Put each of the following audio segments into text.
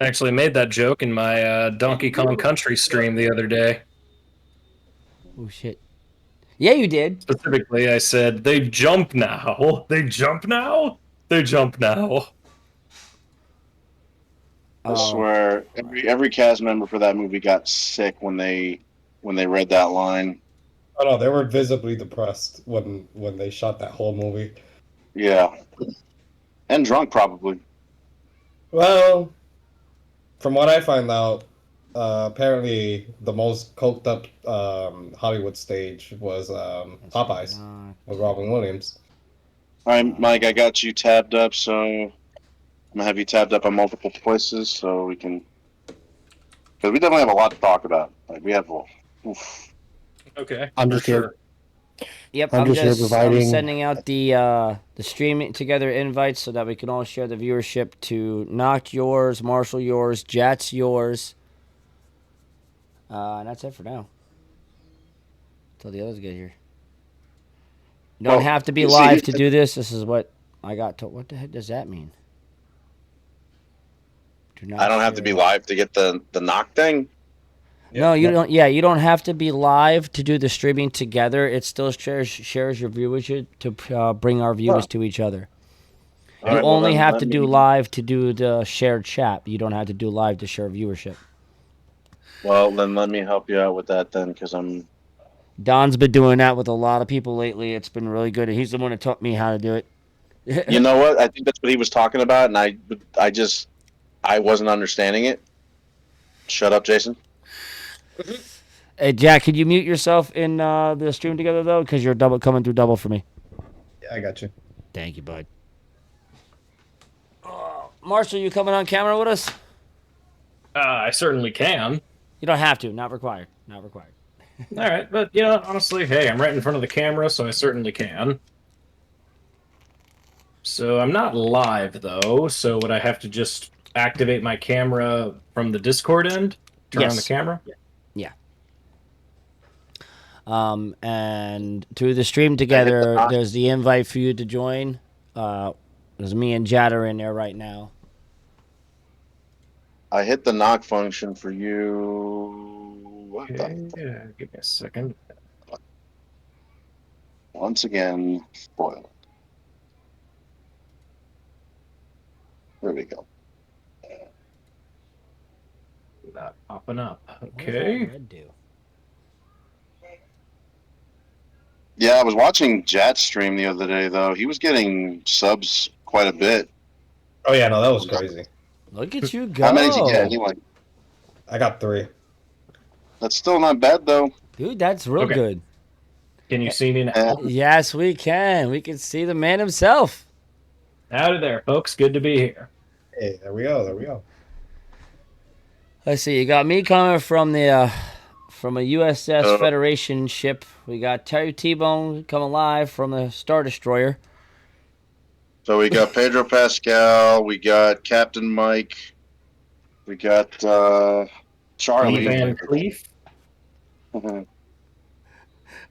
Actually made that joke in my Donkey Kong Country stream the other day. Oh shit. Yeah, you did. Specifically, I said, they jump now. They jump now? They jump now. I Oh, swear, every cast member for that movie got sick when they read that line. Oh no, they were visibly depressed when they shot that whole movie. Yeah, and drunk probably. Well, from what I find out, apparently the most coked up Hollywood stage was Popeyes with Robin Williams. All right, Mike, I got you tabbed up, so I'm gonna have you tabbed up on multiple places so we can, because we definitely have a lot to talk about. Like we have, oof. Okay. I'm just here. Yep, I'm just here I'm providing- sending out the streaming together invites so that we can all share the viewership to Knock yours, Marshall yours, Jats yours. And that's it for now. Until the others get here. You don't have to be live to do this. This is what I got told. What the heck does that mean? I don't have to be live to get the knock thing. No, you don't. Yeah, you don't have to be live to do the streaming together. It still shares your viewership to bring our viewers to each other. You only have to do live to do the shared chat. You don't have to do live to share viewership. Well, then let me help you out with that then, because I'm. Don's been doing that with a lot of people lately. It's been really good. He's the one that taught me how to do it. You know what? I think that's what he was talking about, and I wasn't understanding it. Shut up, Jason. Hey, Jack, could you mute yourself in the stream together though, because you're coming through double for me. Yeah, I got you. Thank you, bud. Marshall, you coming on camera with us? I certainly can. You don't have to. Not required. Not required. All right, but honestly, hey, I'm right in front of the camera, so I certainly can. So I'm not live though. So would I have to just activate my camera from the Discord end? Turn on the camera? Yeah. And to the stream together, there's the invite for you to join. There's me and Jad are in there right now. I hit the knock function for you. Okay, yeah, give me a second. Once again, spoiled. There we go. Not popping up. Okay. Yeah, I was watching Jat's stream the other day, though. He was getting subs quite a bit. Oh yeah, no, that was crazy. Look at you go. How many did you get anyway? I got 3. That's still not bad, though. Dude, that's real good. Can you see me now? Yes, we can. We can see the man himself. Howdy there, folks. Good to be here. Hey, there we go. There we go. Let's see. You got me coming from the from a USS Federation ship. We got Terry T-Bone coming live from a Star Destroyer. So we got Pedro Pascal. We got Captain Mike. We got Charlie Van Cleef. And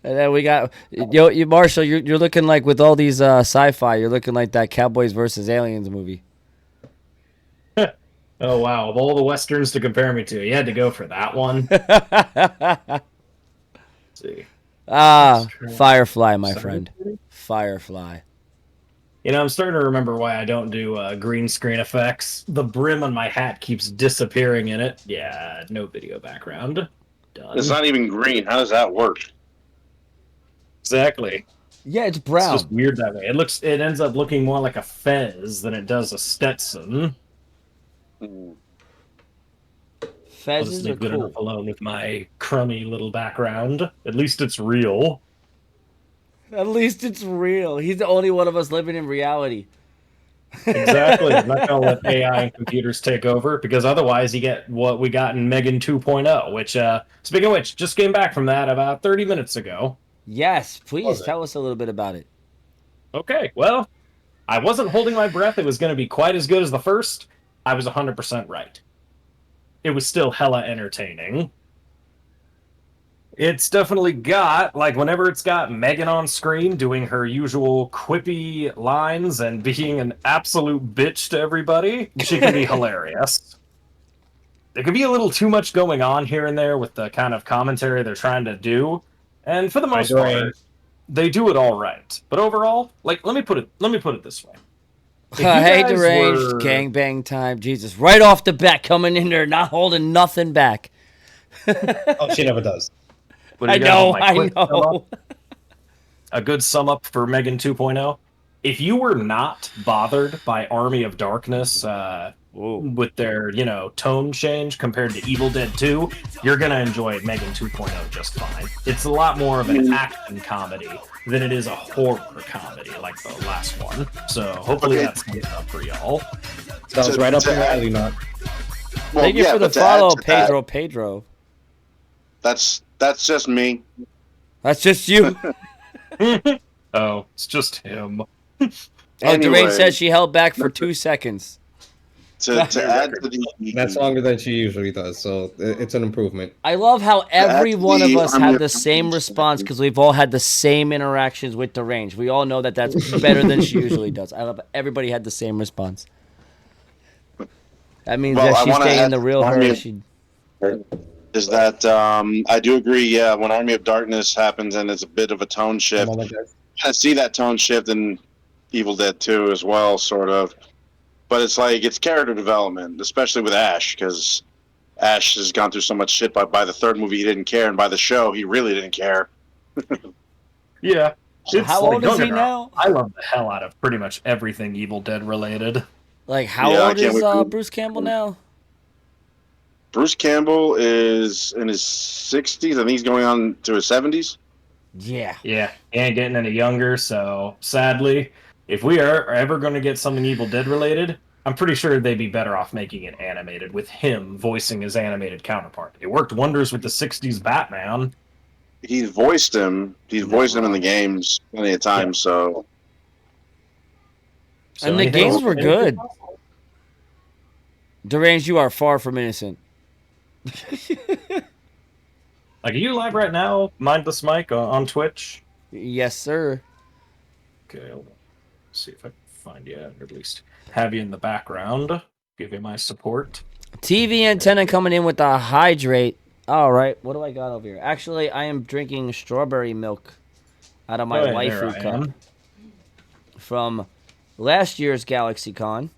then we got you Marshall. You're looking like with all these sci-fi. You're looking like that Cowboys versus Aliens movie. Oh wow! Of all the westerns to compare me to, you had to go for that one. Let's see. Firefly, my friend. Firefly. I'm starting to remember why I don't do green screen effects. The brim on my hat keeps disappearing in it. Yeah, no video background. Done. It's not even green. How does that work? Exactly. Yeah, it's brown. It's just weird that way. It ends up looking more like a fez than it does a Stetson. Fezzes are good cool. enough alone with my crummy little background. At least it's real. At least it's real. He's the only one of us living in reality. Exactly. I'm not going to let AI and computers take over, because otherwise you get what we got in Megan 2.0, which, speaking of which, just came back from that about 30 minutes ago. Yes, please tell us a little bit about it. Okay, well, I wasn't holding my breath it was going to be quite as good as the first. I was 100% right. It was still hella entertaining. It's definitely got, like, whenever it's got Megan on screen doing her usual quippy lines and being an absolute bitch to everybody, she can be hilarious. There could be a little too much going on here and there with the kind of commentary they're trying to do, and for the I most agree. part, they do it all right. But overall, like, let me put it this way. If you Hey, guys deranged were gangbang time. Jesus, right off the bat, coming in there, not holding nothing back. Oh, she never does. what do I you guys want know, my I quick sum up? know. A good sum up for Megan 2.0. If you were not bothered by Army of Darkness Whoa. with their, tone change compared to Evil Dead 2, you're going to enjoy Megan 2.0 just fine. It's a lot more of an action comedy than it is a horror comedy like the last one. So hopefully Okay. that's good enough for y'all. Sounds right up your alley, not. Well, Thank you for the but to add follow, to that, Pedro. that's just me. That's just you. Oh, it's just him. Oh, Anyway, Doreen says she held back for 2 seconds. to add to the That's longer than she usually does, so it's an improvement. I love how every to one of the us Army had of the same Darkness response because we've all had the same interactions with Deranged. We all know that that's better than she usually does. I love everybody had the same response. That means Well, that I she's wanna staying add the real Army her. of- She is that I do agree. Yeah, when Army of Darkness happens and it's a bit of a tone shift, Moment, guys. I see that tone shift in Evil Dead 2 as well, sort of. But it's like it's character development, especially with Ash, because Ash has gone through so much shit. By the third movie, he didn't care, and by the show, he really didn't care. Yeah. It's How like, old is don't get he me wrong, now? I love the hell out of pretty much everything Evil Dead related. Like, how Yeah, I old can't is wait for- Bruce Campbell now? Bruce Campbell is in his 60s. I think he's going on to his 70s. Yeah. Yeah, he ain't getting any younger, so sadly, if we are ever going to get something Evil Dead related, I'm pretty sure they'd be better off making it animated with him voicing his animated counterpart. It worked wonders with the 60s Batman. He's voiced him. He's voiced him in the games plenty of times. So So And the anything- games were good. Deranged, you are far from innocent. Like, are you live right now, Mindless Mike, on Twitch? Yes, sir. Okay, hold on. See if I can find you, or at least have you in the background. Give you my support. TV antenna coming in with the hydrate. All right, what do I got over here? Actually, I am drinking strawberry milk out of my Oh, yeah, there waifu I cup am. from last year's GalaxyCon.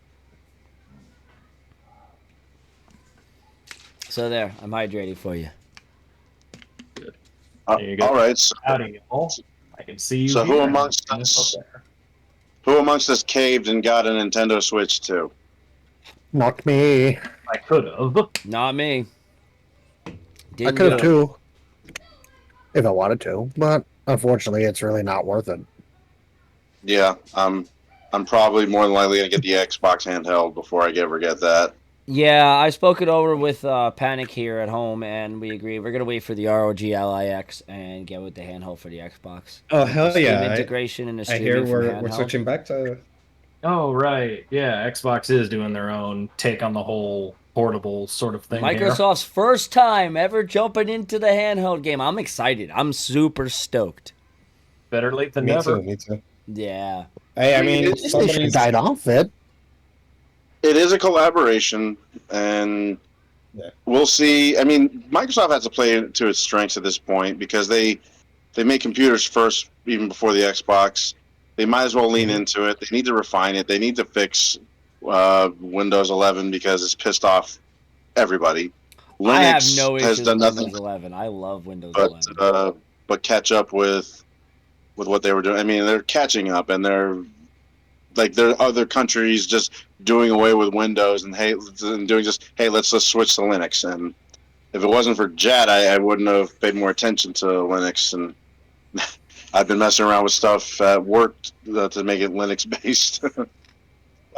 So there, I'm hydrated for you. There you go. all right. So, Howdy, y'all. I can see you. So who here. amongst And it's us- up there. who amongst us caved and got a Nintendo Switch too? Not me. I could have. Not me. I Didn't could do have it. too, if I wanted to, but unfortunately, it's really not worth it. Yeah, I'm probably more than likely gonna get the Xbox handheld before I ever get that. Yeah, I spoke it over with Panic here at home, and we agree. We're gonna wait for the ROG LIX and get with the handheld for the Xbox. Oh hell Steam yeah! integration and the I streaming hear from we're handheld. switching back to. Oh, right. Yeah, Xbox is doing their own take on the whole portable sort of thing here. Microsoft's first time ever jumping into the handheld game. I'm excited. I'm super stoked. Better late than Me never. too. Me too. Yeah. Hey, I mean, It's- They should somebody's. died off it. It is a collaboration, and Yeah. we'll see. I mean, Microsoft has to play to its strengths at this point because they make computers first, even before the Xbox. They might as well lean into it. They need to refine it. They need to fix Windows 11 because it's pissed off everybody. Linux I have no has issues done with nothing Windows 11. I love Windows but 11. catch up with what they were doing. I mean, they're catching up, and there are other countries just doing away with Windows and doing just let's just switch to Linux. And if it wasn't for Jet, I wouldn't have paid more attention to Linux. And I've been messing around with stuff at work to make it Linux based.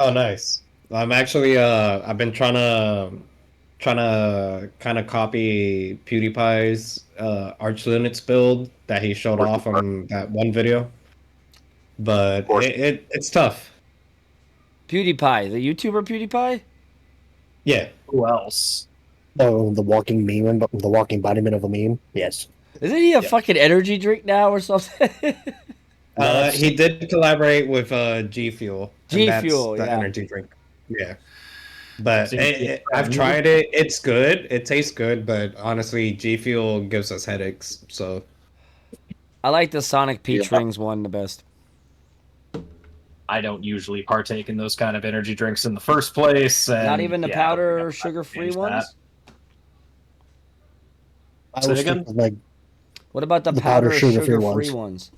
Oh, nice. I'm actually. I've been trying to kind of copy PewDiePie's Arch Linux build that he showed off on that one video, but it's tough. PewDiePie, the YouTuber PewDiePie? Yeah. Who else? Oh, the walking meme, the walking embodiment of a meme. Yes. Isn't he a fucking energy drink now or something? He did collaborate with G Fuel. And G that's Fuel, the yeah. energy drink. Yeah. But Seems to be a I've trend. tried it. It's good. It tastes good, but honestly, G Fuel gives us headaches. So I like the Sonic Peach Yeah. Rings one the best. I don't usually partake in those kind of energy drinks in the first place. And Not even the yeah, I don't think powder I'm trying to sugar-free change that. ones? I Say will again? stick with like What about the the powder powder sugar-free sugar-free ones. ones?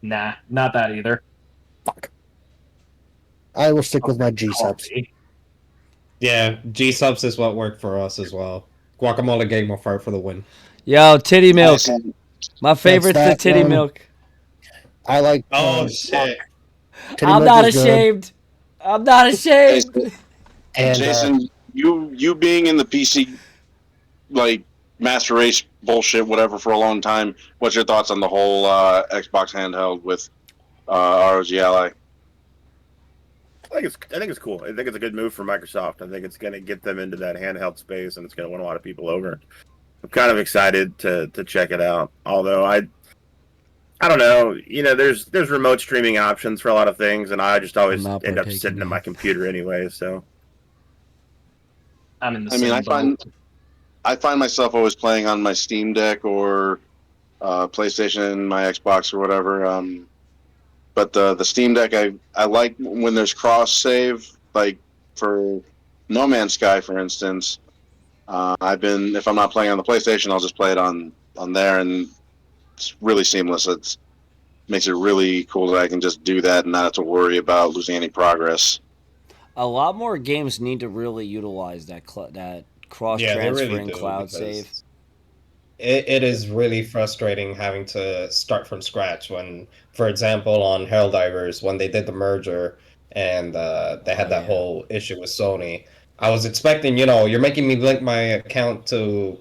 Nah, not that either. Fuck. I will stick with my Okay, G subs. coffee. yeah, G subs is what worked for us as well. Guacamole Game of Fart for the win. Yo, titty milk. Nice. My favorite's the that titty one. milk. I like. Oh shit! Titty I'm milk not is good, ashamed. I'm not ashamed. and Jason, you being in the PC like master race bullshit whatever for a long time. What's your thoughts on the whole Xbox handheld with ROG Ally? I think it's cool. I think it's a good move for Microsoft. I think it's going to get them into that handheld space, and it's going to win a lot of people over. I'm kind of excited to check it out. Although I don't know. You know, there's remote streaming options for a lot of things, and I just always I'm not end up partaking sitting at now. my computer anyway. So I'm in the I mean, same boat. I find myself always playing on my Steam Deck or PlayStation, my Xbox or whatever. But the Steam Deck, I like when there's cross save, like for No Man's Sky, for instance. I've been if I'm not playing on the PlayStation, I'll just play it on there, and it's really seamless. It makes it really cool that I can just do that and not have to worry about losing any progress. A lot more games need to really utilize that cross Yeah, they transfer really and do cloud because save. it is really frustrating having to start from scratch. When, for example, on Helldivers, when they did the merger and they had that Yeah. whole issue with Sony, I was expecting, you're making me link my account to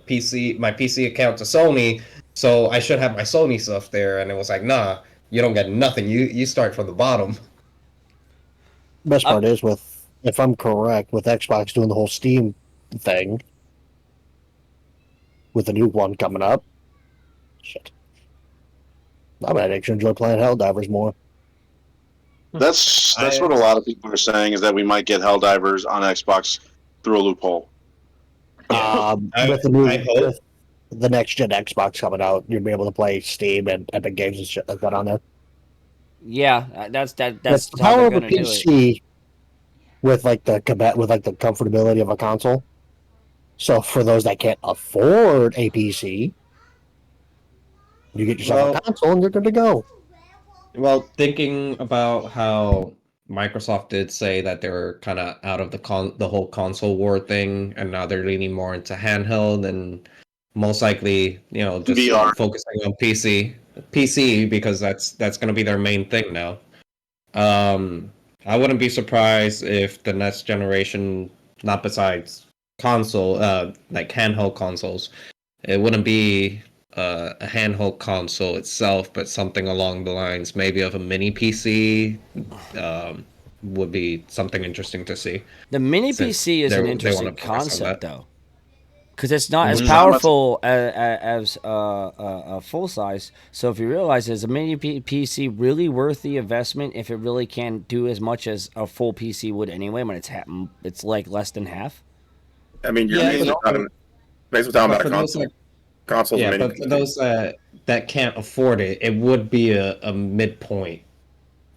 my PC account to Sony, so I should have my Sony stuff there. And it was like, nah, you don't get nothing. You start from the bottom. best I'm, part is with, if I'm correct, with Xbox doing the whole Steam thing, with the new one coming up. Shit. I might actually enjoy playing Helldivers more. That's I what a lot of people are saying is that we might get Helldivers on Xbox through a loophole. yeah, With the new I hope. with the next gen Xbox coming out, you'll be able to play Steam and Epic Games and shit like that on there. yeah, that's With that's the how they're power of a gonna do it. PC, with like the comfortability of a console. So for those that can't afford a PC, you get yourself Well, a console and you're good to go. Well, thinking about how Microsoft did say that they were kind of out of the whole console war thing, and now they're leaning more into handheld, and most likely, just VR. focusing on PC because that's going to be their main thing now. I wouldn't be surprised if the next generation, not besides console, like handheld consoles, it wouldn't be a handheld console itself, but something along the lines maybe of a mini PC would be something interesting to see. The mini Since PC is an they want interesting to focus on concept, that. though, because it's not as Mhm. How much- powerful as a full size. So if you realize, is a mini PC really worth the investment if it really can't do as much as a full PC would anyway? When it's like less than half. I mean, you're Yeah, basically talking but about a for those console. Console's a yeah, mini but for PC. those that can't afford it, it would be a midpoint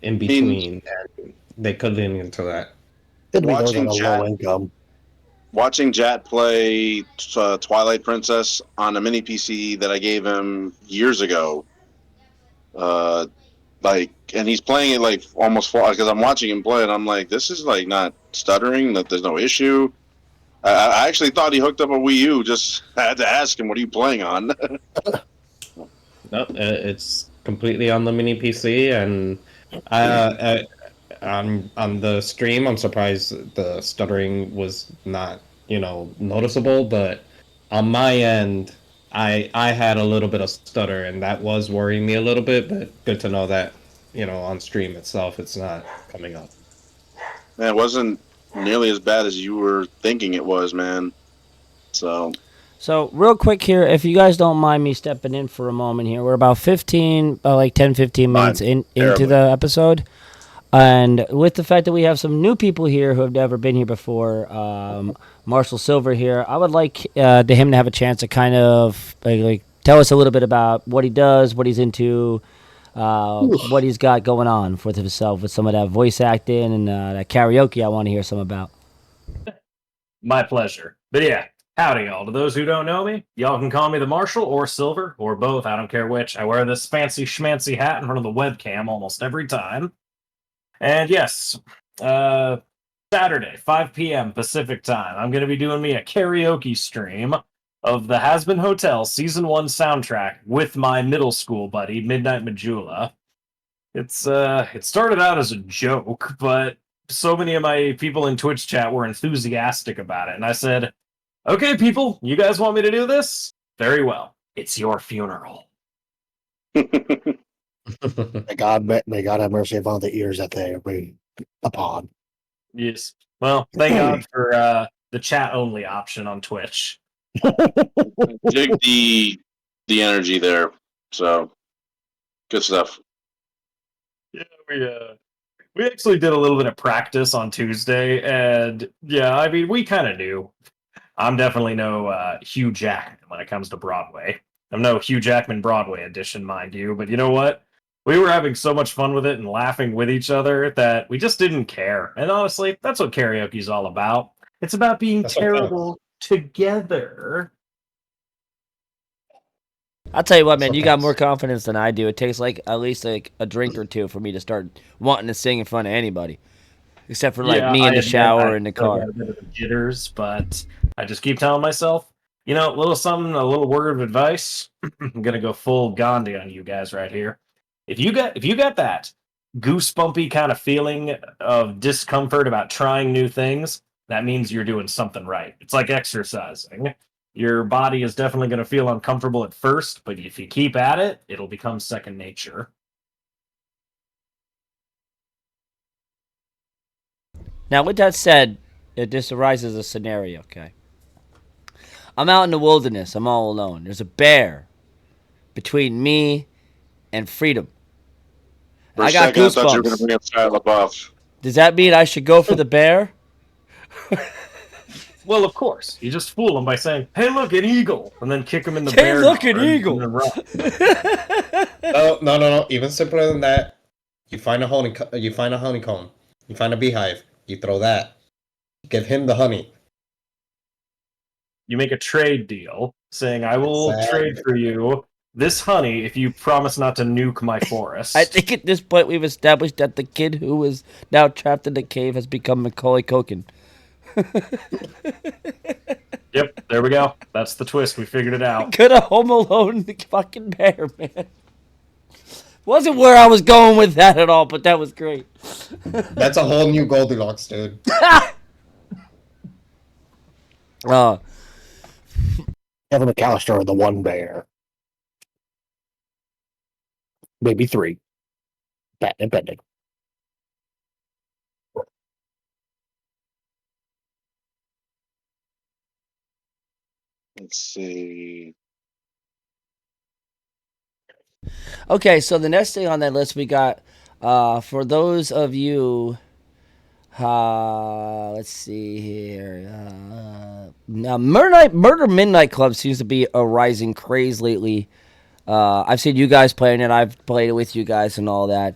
in between, and they could lean into that. It'll be those on Watching a chat low income. Watching Jat play Twilight Princess on a mini PC that I gave him years ago, and he's playing it like almost because I'm watching him play it. I'm like, this is like not stuttering. That there's no issue. I actually thought he hooked up a Wii U. Just had to ask him, what are you playing on? No, it's completely on the mini PC, and uh, on the stream, I'm surprised the stuttering was not, noticeable. But on my end, I had a little bit of stutter, and that was worrying me a little bit. But good to know that, on stream itself, it's not coming up. Man, it wasn't nearly as bad as you were thinking it was, man. So So, real quick here, if you guys don't mind me stepping in for a moment here, we're about 10, 15 minutes into Terribly. the episode. And with the fact that we have some new people here who have never been here before, Marshall Silver here, I would like him to have a chance to kind of like tell us a little bit about what he does, what he's into, what he's got going on for himself with some of that voice acting and that karaoke I want to hear some about. My pleasure. But yeah, howdy, y'all. To those who don't know me, y'all can call me the Marshal or Silver or both. I don't care which. I wear this fancy schmancy hat in front of the webcam almost every time. And yes, Saturday, 5 p.m. Pacific time, I'm going to be doing me a karaoke stream of the Has-Been Hotel Season 1 soundtrack with my middle school buddy, Midnight Majula. It started out as a joke, but so many of my people in Twitch chat were enthusiastic about it, and I said, okay, people, you guys want me to do this? Very well. It's your funeral. May God have mercy upon the ears that they be upon. Yes. Well, thank God for the chat-only option on Twitch. Dig the energy there. So good stuff. Yeah, we actually did a little bit of practice on Tuesday, and yeah, I mean, we kind of knew. I'm definitely no Hugh Jackman when it comes to Broadway. I'm no Hugh Jackman Broadway edition, mind you, but you know what? We were having so much fun with it and laughing with each other that we just didn't care. And honestly, that's what karaoke's all about. It's about being That's what terrible together. I'll tell you what, man, So you got thanks. more confidence than I do. It takes like at least like a drink or two for me to start wanting to sing in front of anybody, except for like Yeah, me I in the admit shower I or in the still car. got a bit of the jitters, but I just keep telling myself, you know, a little something, a little word of advice. I'm gonna go full Gandhi on you guys right here. If you got that goosebumpy kind of feeling of discomfort about trying new things, that means you're doing something right. It's like exercising. Your body is definitely going to feel uncomfortable at first, but if you keep at it, it'll become second nature. Now, with that said, it just arises a scenario, okay? I'm out in the wilderness. I'm all alone. There's a bear between me and freedom. For I a got second, I thought you were going to goosebumps. bring up Shia LaBeouf. Does that mean I should go for the bear? Well, of course, you just fool them by saying, "Hey, look, an eagle," and then kick them in the Hey, bear look, an jar and eagle. then run. No. Even simpler than that. You find a honeycomb. You find a beehive. You throw that. Give him the honey. You make a trade deal saying, "I will Exactly. trade for you this honey if you promise not to nuke my forest." I think at this point we've established that the kid who is now trapped in the cave has become Macaulay Culkin. Yep, there we go. That's the twist. We figured it out. Could have Home Alone the fucking bear, man. Wasn't where I was going with that at all, but that was great. That's a whole new Goldilocks, dude. Kevin McAllister, the one bear. Maybe three. Depending. Let's see. Okay, so the next thing on that list we got, for those of you, let's see here. Now, Murder Midnight Club seems to be a rising craze lately. I've seen you guys playing it. I've played it with you guys and all that.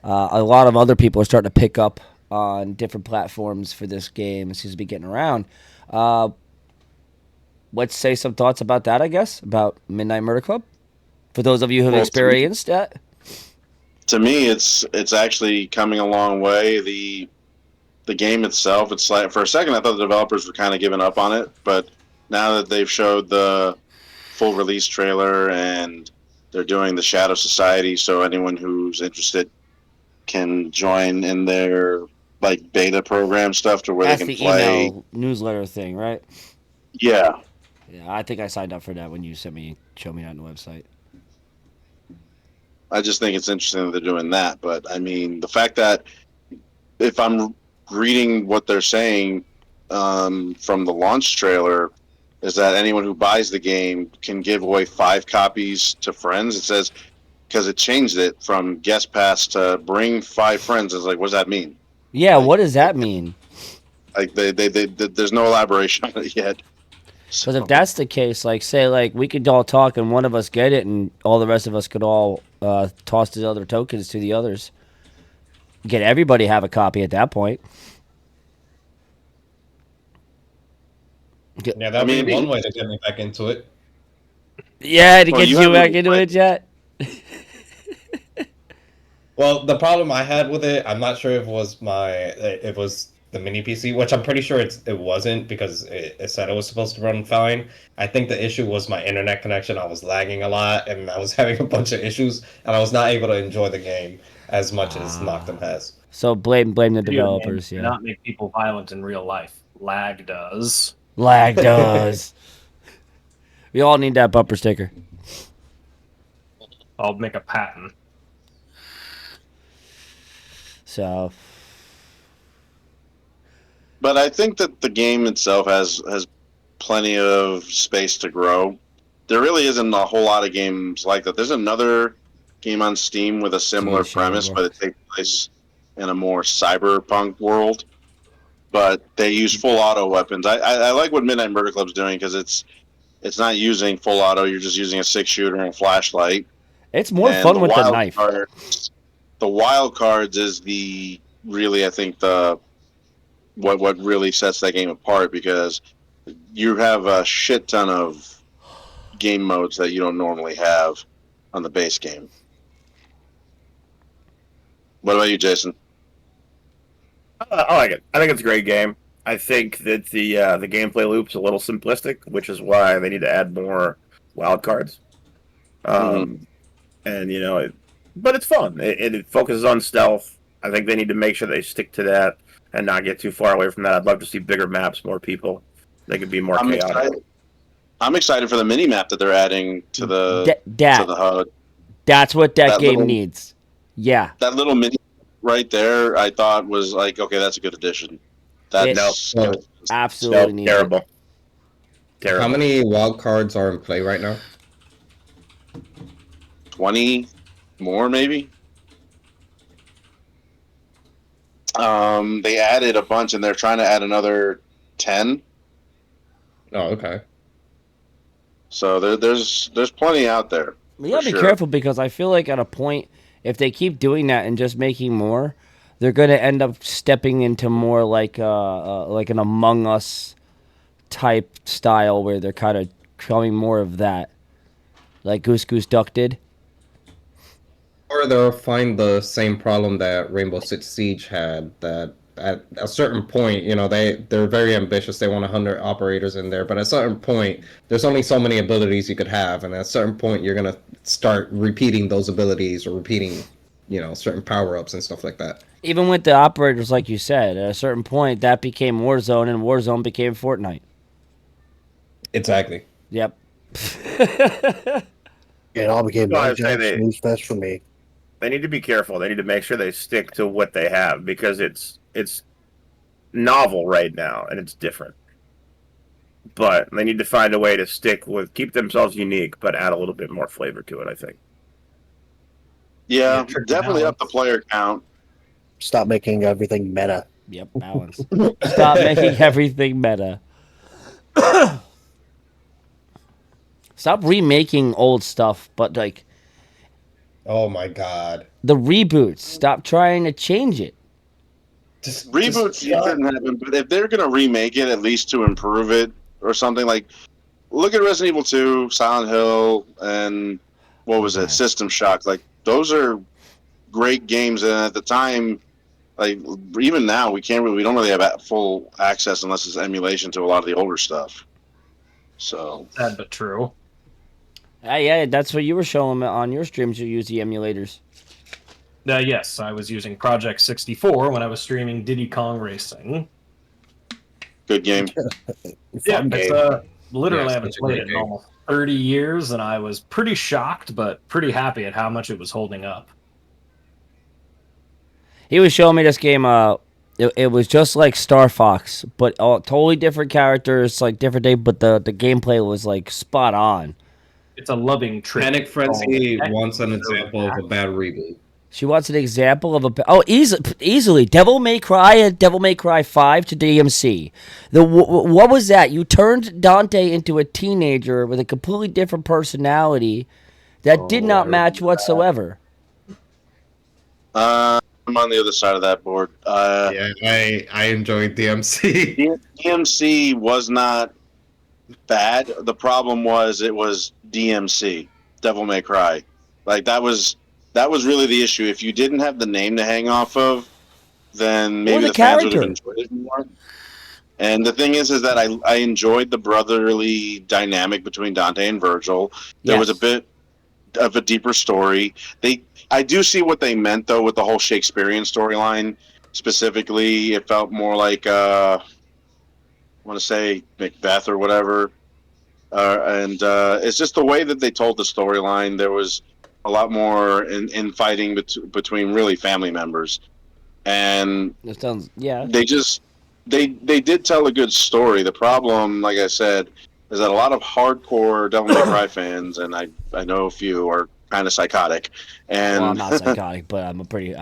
A lot of other people are starting to pick up on different platforms for this game. It seems to be getting around. Let's say some thoughts about that, I guess, about Midnight Murder Club. For those of you who have experienced that. To me, it's actually coming a long way. The game itself, it's like, for a second I thought the developers were kind of giving up on it, but now that they've showed the full release trailer and they're doing the Shadow Society, so anyone who's interested can join in their like beta program stuff to where That's they can the play. email newsletter thing, right? Yeah, Yeah, I think I signed up for that when you showed me that on the website. I just think it's interesting that they're doing that. But I mean, the fact that if I'm reading what they're saying from the launch trailer, is that anyone who buys the game can give away 5 copies to friends. It says because it changed it from guest pass to bring 5 friends. It's like, what does that mean? Yeah, Like, what does that mean? Like they there's no elaboration on it yet. Because if that's the case, like say like we could all talk and one of us get it, and all the rest of us could all toss the other tokens to the others. Get everybody have a copy at that point. Yeah, that'd be one way to get me back into it. Yeah, to Well, get you you back haven't into played- it yet. Well, the problem I had with it, I'm not sure if it was the mini PC, which I'm pretty sure it wasn't because it said it was supposed to run fine. I think the issue was my internet connection. I was lagging a lot, and I was having a bunch of issues, and I was not able to enjoy the game as much as Noctem has. So blame the Video developers. games do Yeah, not make people violent in real life. Lag does. lag does. We all need that bumper sticker. I'll make a patent. So But I think that the game itself has plenty of space to grow. There really isn't a whole lot of games like that. There's another game on Steam with a similar Shadow premise, War. but it takes place in a more cyberpunk world. But they use full auto weapons. I like what Midnight Murder Club's doing because it's not using full auto. You're just using a 6-shooter and a flashlight. it's more And fun with the knife. The wild cards is I think what really sets that game apart because you have a shit ton of game modes that you don't normally have on the base game. What about you, Jason? I like it. I think it's a great game. I think that the gameplay loop's a little simplistic, which is why they need to add more wild cards. And but it's fun. It focuses on stealth. I think they need to make sure they stick to that and not get too far away from that. I'd love to see bigger maps, more people. They could be more chaotic. I'm excited for the mini map that they're adding to the to the HUD. That's what that game little- needs. Yeah. That little mini right there, I thought was like, okay, that's a good addition. That's Absolutely needs terrible. it. Terrible. How many wild cards are in play right now? 20 more, maybe. They added a bunch, and they're trying to add another 10. Oh, okay. So there's plenty out there. You gotta be careful because I feel like at a point, if they keep doing that and just making more, they're gonna end up stepping into more like an Among Us type style where they're kind of showing more of that, like Goose Goose Duck did. Or they'll find the same problem that Rainbow Six Siege had, that at a certain point, they're very ambitious. They want 100 operators in there, but at a certain point, there's only so many abilities you could have, and at a certain point, you're gonna start repeating those abilities or repeating, certain power-ups and stuff like that. Even with the operators, like you said, at a certain point, that became Warzone, and Warzone became Fortnite. Exactly. Yep. It all became No, I'd say news fest for me. They need to be careful. They need to make sure they stick to what they have because it's novel right now and it's different. But they need to find a way to keep themselves unique, but add a little bit more flavor to it, I think. Yeah, definitely up the player count. Stop making everything meta. Yep, balance. Stop making everything meta. Stop remaking old stuff, but like Oh my god. the reboots. Stop trying to change it. Reboots shouldn't happen, but if they're gonna remake it, at least to improve it or something, like look at Resident Evil 2, Silent Hill, and what was it, System Shock. Like those are great games, and at the time, like even now, we don't really have full access unless it's emulation to a lot of the older stuff. So Sad but true. Yeah, that's what you were showing me on your streams. You use the emulators. Yes, I was using Project 64 when I was streaming Diddy Kong Racing. good game. Yeah, Fun it's game. literally Yeah, I haven't such a played great it in game. almost 30 years, and I was pretty shocked, but pretty happy at how much it was holding up. He was showing me this game. It was just like Star Fox, but all totally different characters, like different day. But the gameplay was like spot on. It's a loving trip. Panic Frenzy Oh, wants an so example of a bad reboot. She wants an example of easily Devil May Cry and Devil May Cry 5 to DMC. What was that? You turned Dante into a teenager with a completely different personality that did not match whatsoever. I'm on the other side of that board. Yeah, I enjoyed DMC. DMC was not bad. The problem was it was DMC, Devil May Cry. Like that was really the issue. If you didn't have the name to hang off of, then maybe the the fans would have character. enjoyed it more. And the thing is that I enjoyed the brotherly dynamic between Dante and Virgil. There was a bit of a deeper story. I do see what they meant though with the whole Shakespearean storyline. Specifically, it felt more like I want to say Macbeth or whatever. And it's just the way that they told the storyline. There was a lot more in fighting between really family members, and That sounds they did tell a good story. The problem, like I said, is that a lot of hardcore Devil May Cry fans, and I know a few, are kind of psychotic. And well, I'm not psychotic, but I'm pretty.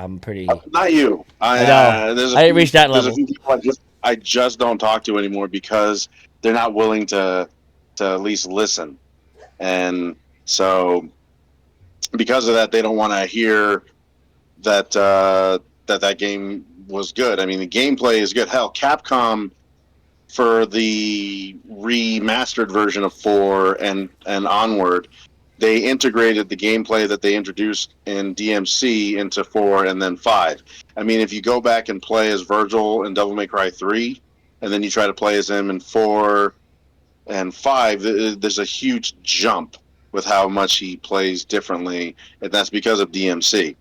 not you. I know. I didn't reach that there's level. a few people I just don't talk to anymore because they're not willing to at least listen. And so because of that, they don't want to hear that that game was good. I mean, the gameplay is good. Hell, Capcom for the remastered version of 4 and onward, they integrated the gameplay that they introduced in DMC into 4 and then 5. I mean, if you go back and play as Virgil in Devil May Cry 3, and then you try to play as him in 4 and 5, there's a huge jump with how much he plays differently, and that's because of DMC.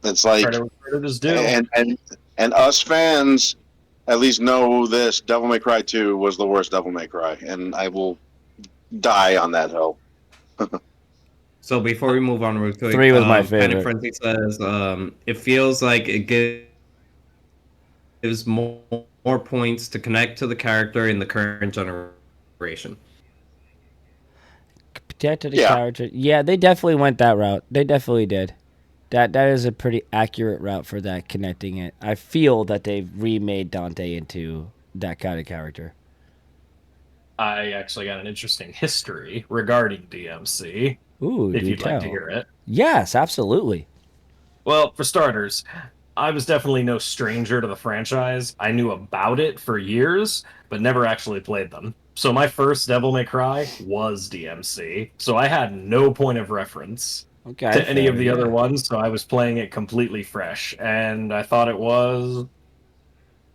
It's like, and us fans at least know this: Devil May Cry 2 was the worst Devil May Cry, and I will die on that hill. So before we move on real quick, 3 was my Panic favorite. Frenzy says it feels like it gives more points to connect to the character in the current generation. Protect the character. Yeah, they definitely went that route. They definitely did. That is a pretty accurate route for that, connecting it. I feel that they've remade Dante into that kind of character. I actually got an interesting history regarding DMC. Ooh, if you'd like to hear it. Yes, absolutely. Well, for starters, I was definitely no stranger to the franchise. I knew about it for years, but never actually played them. So my first Devil May Cry was DMC, so I had no point of reference to any of the other ones, so I was playing it completely fresh, and I thought it was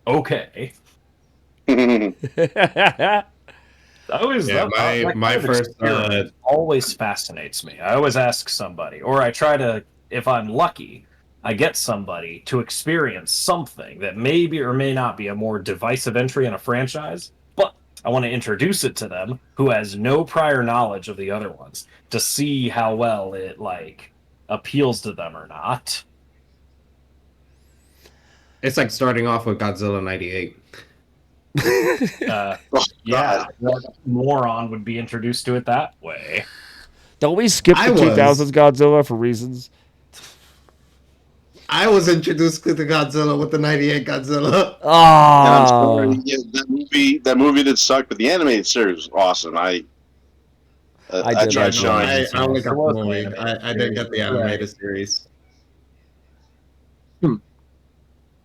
okay. My first always fascinates me. I always ask somebody, or I try to, if I'm lucky, I get somebody to experience something that maybe or may not be a more divisive entry in a franchise, but I want to introduce it to them who has no prior knowledge of the other ones to see how well it appeals to them or not. It's like starting off with Godzilla 98. Yeah, moron would be introduced to it that way. Don't we skip the 2000s Godzilla for reasons? I was introduced to the Godzilla with the 98 Godzilla. Oh, I'm sorry, that movie did suck, but the animated series was awesome. I tried showing. I only got the movie. I didn't get the animated series.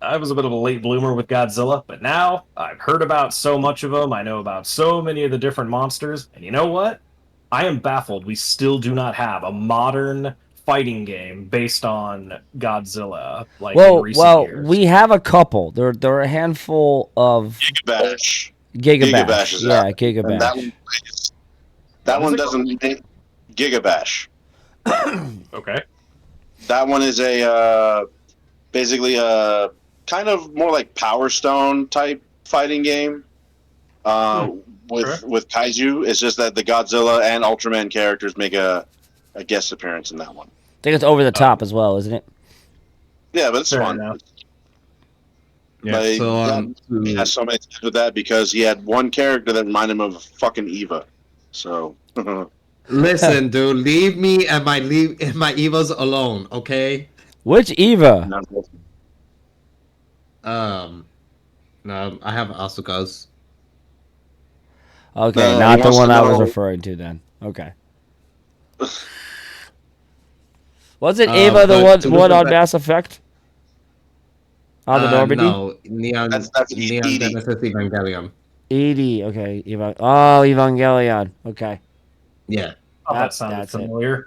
I was a bit of a late bloomer with Godzilla, but now I've heard about so much of them. I know about so many of the different monsters, and you know what? I am baffled we still do not have a modern fighting game based on Godzilla. In recent years. We have a couple. There are a handful of Gigabash. Gigabash is out. Gigabash. That one doesn't. Gigabash. Okay. That one is basically a kind of more like Power Stone type fighting game. With kaiju. It's just that the Godzilla and Ultraman characters make a guest appearance in that one. I think it's over the top as well, isn't it? Yeah, but it's fun. Yeah. Like, So he has so many times with that because he had one character that reminded him of fucking Eva. So listen, dude, leave me and my Evas alone, okay? Which Eva? Um, no, I have Asuka's. Okay, he not the wants one to I was know. referring to then. Okay. Wasn't Ava the But to one look on back, Mass Effect? On the Normandy? no, Neon That's Neon Edie. Genesis Evangelion. Edie. Okay. Oh, Evangelion. Okay. Yeah. Oh, that sounded That's it. familiar.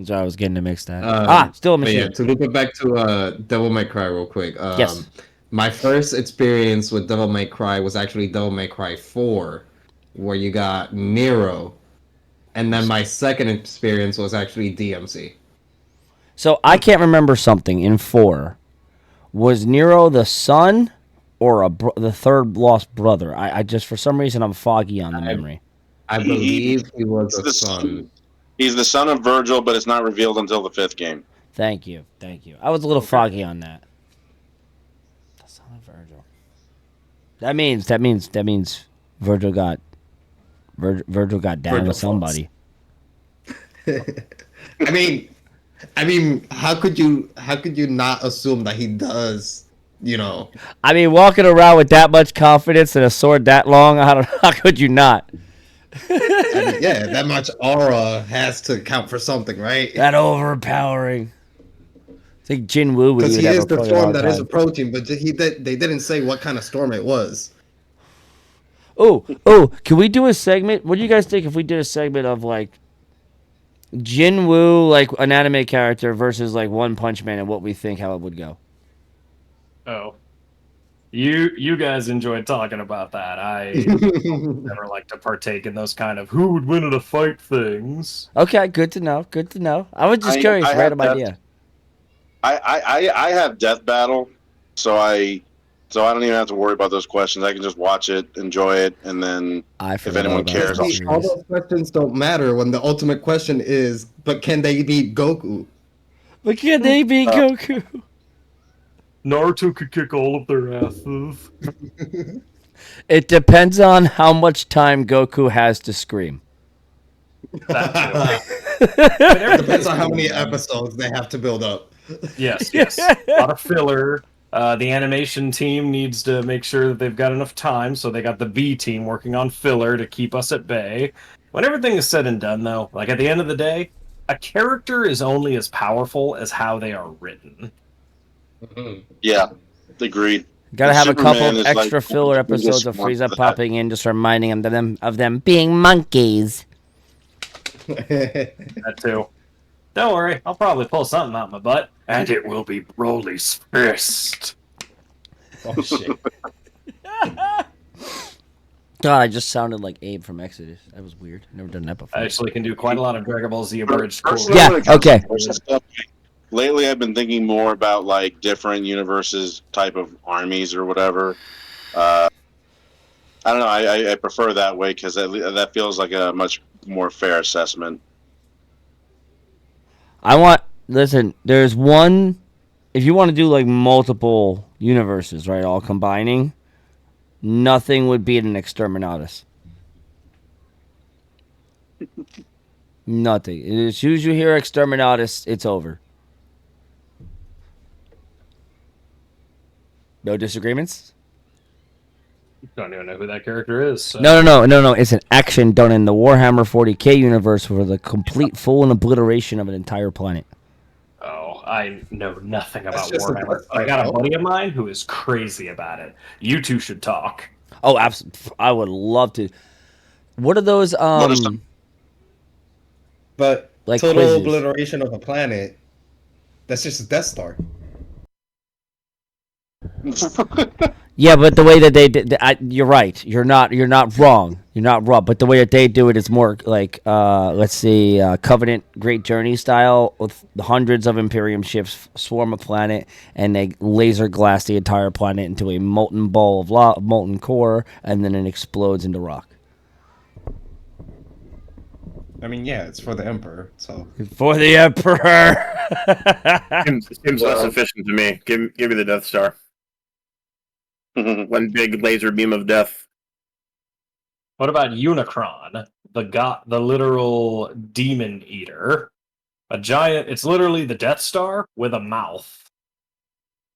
So I was getting to mix that. Um, Still a but yeah, machine. to loop it back to Devil May Cry real quick. Yes. My first experience with Devil May Cry was actually Devil May Cry 4, where you got Nero, and then my second experience was actually DMC. So I can't remember something in 4. Was Nero the son or the third lost brother? I just, for some reason, I'm foggy on the memory. I believe he was a son. He's the son of Virgil, but it's not revealed until the 5th game. Thank you. I was a little foggy on that. The son of Virgil. That means Virgil got down with somebody. I mean, how could you not assume that he does? You know, I mean, walking around with that much confidence and a sword that long, I don't know, how could you not? yeah, that much aura has to count for something, right? That overpowering. I think Jin Woo would Because even he have is a the fucking storm hard that is time. approaching, but they didn't say what kind of storm it was. Oh, can we do a segment? What do you guys think if we did a segment of like Jin Woo, like an anime character, versus like One Punch Man, and what we think how it would go? Oh, you guys enjoyed talking about that. I never like to partake in those kind of who would win in a fight things. Okay, good to know. I was just curious, I have random that. idea. I have Death Battle, so I don't even have to worry about those questions. I can just watch it, enjoy it, and then I if forgot anyone about cares, that I'll See, all series. those questions don't matter when the ultimate question is, but can they beat Goku? But can they beat Goku? Naruto could kick all of their asses. It depends on how much time Goku has to scream. That It depends on how many episodes they have to build up. Yes. A lot of filler. The animation team needs to make sure that they've got enough time, so they got the B team working on filler to keep us at bay. When everything is said and done, though, like at the end of the day, a character is only as powerful as how they are written. Yeah, agreed. Gotta And have a couple Superman of is extra like filler the episodes biggest of one Frieza for that. popping in, just reminding of them being monkeys. That too. Don't worry, I'll probably pull something out my butt, and it will be Broly's fist. Oh shit. God, I just sounded like Abe from Exodus. That was weird. Never done that before. I actually can do quite a lot of Dragon Ball Z abridged Personally, Yeah, when it comes to okay. versus stuff, lately I've been thinking more about like different universes, type of armies or whatever. I don't know. I prefer that way because that feels like a much more fair assessment. Listen, there's one, if you want to do like multiple universes, right, all combining, nothing would beat an Exterminatus. Nothing. As soon as you hear Exterminatus, it's over. No disagreements? Don't even know who that character is. So. No. It's an action done in the Warhammer 40k universe for the complete full and obliteration of an entire planet. Oh, I know nothing about just a Warhammer. Death I got a Star, buddy of mine who is crazy about it. You two should talk. Oh, absolutely. I would love to. What are those? What is some- But Like total quizzes. obliteration of a planet. That's just a Death Star. Yeah, but the way that they did, you're right. You're not wrong. You're not wrong. But the way that they do it is more like, let's see, Covenant Great Journey style, with hundreds of Imperium ships swarm a planet, and they laser glass the entire planet into a molten ball of molten core, and then it explodes into rock. I mean, yeah, it's for the Emperor, so. For the Emperor. Seems less efficient to me. Give me the Death Star. One big laser beam of death. What about Unicron, the literal demon eater? A giant. It's literally the Death Star with a mouth.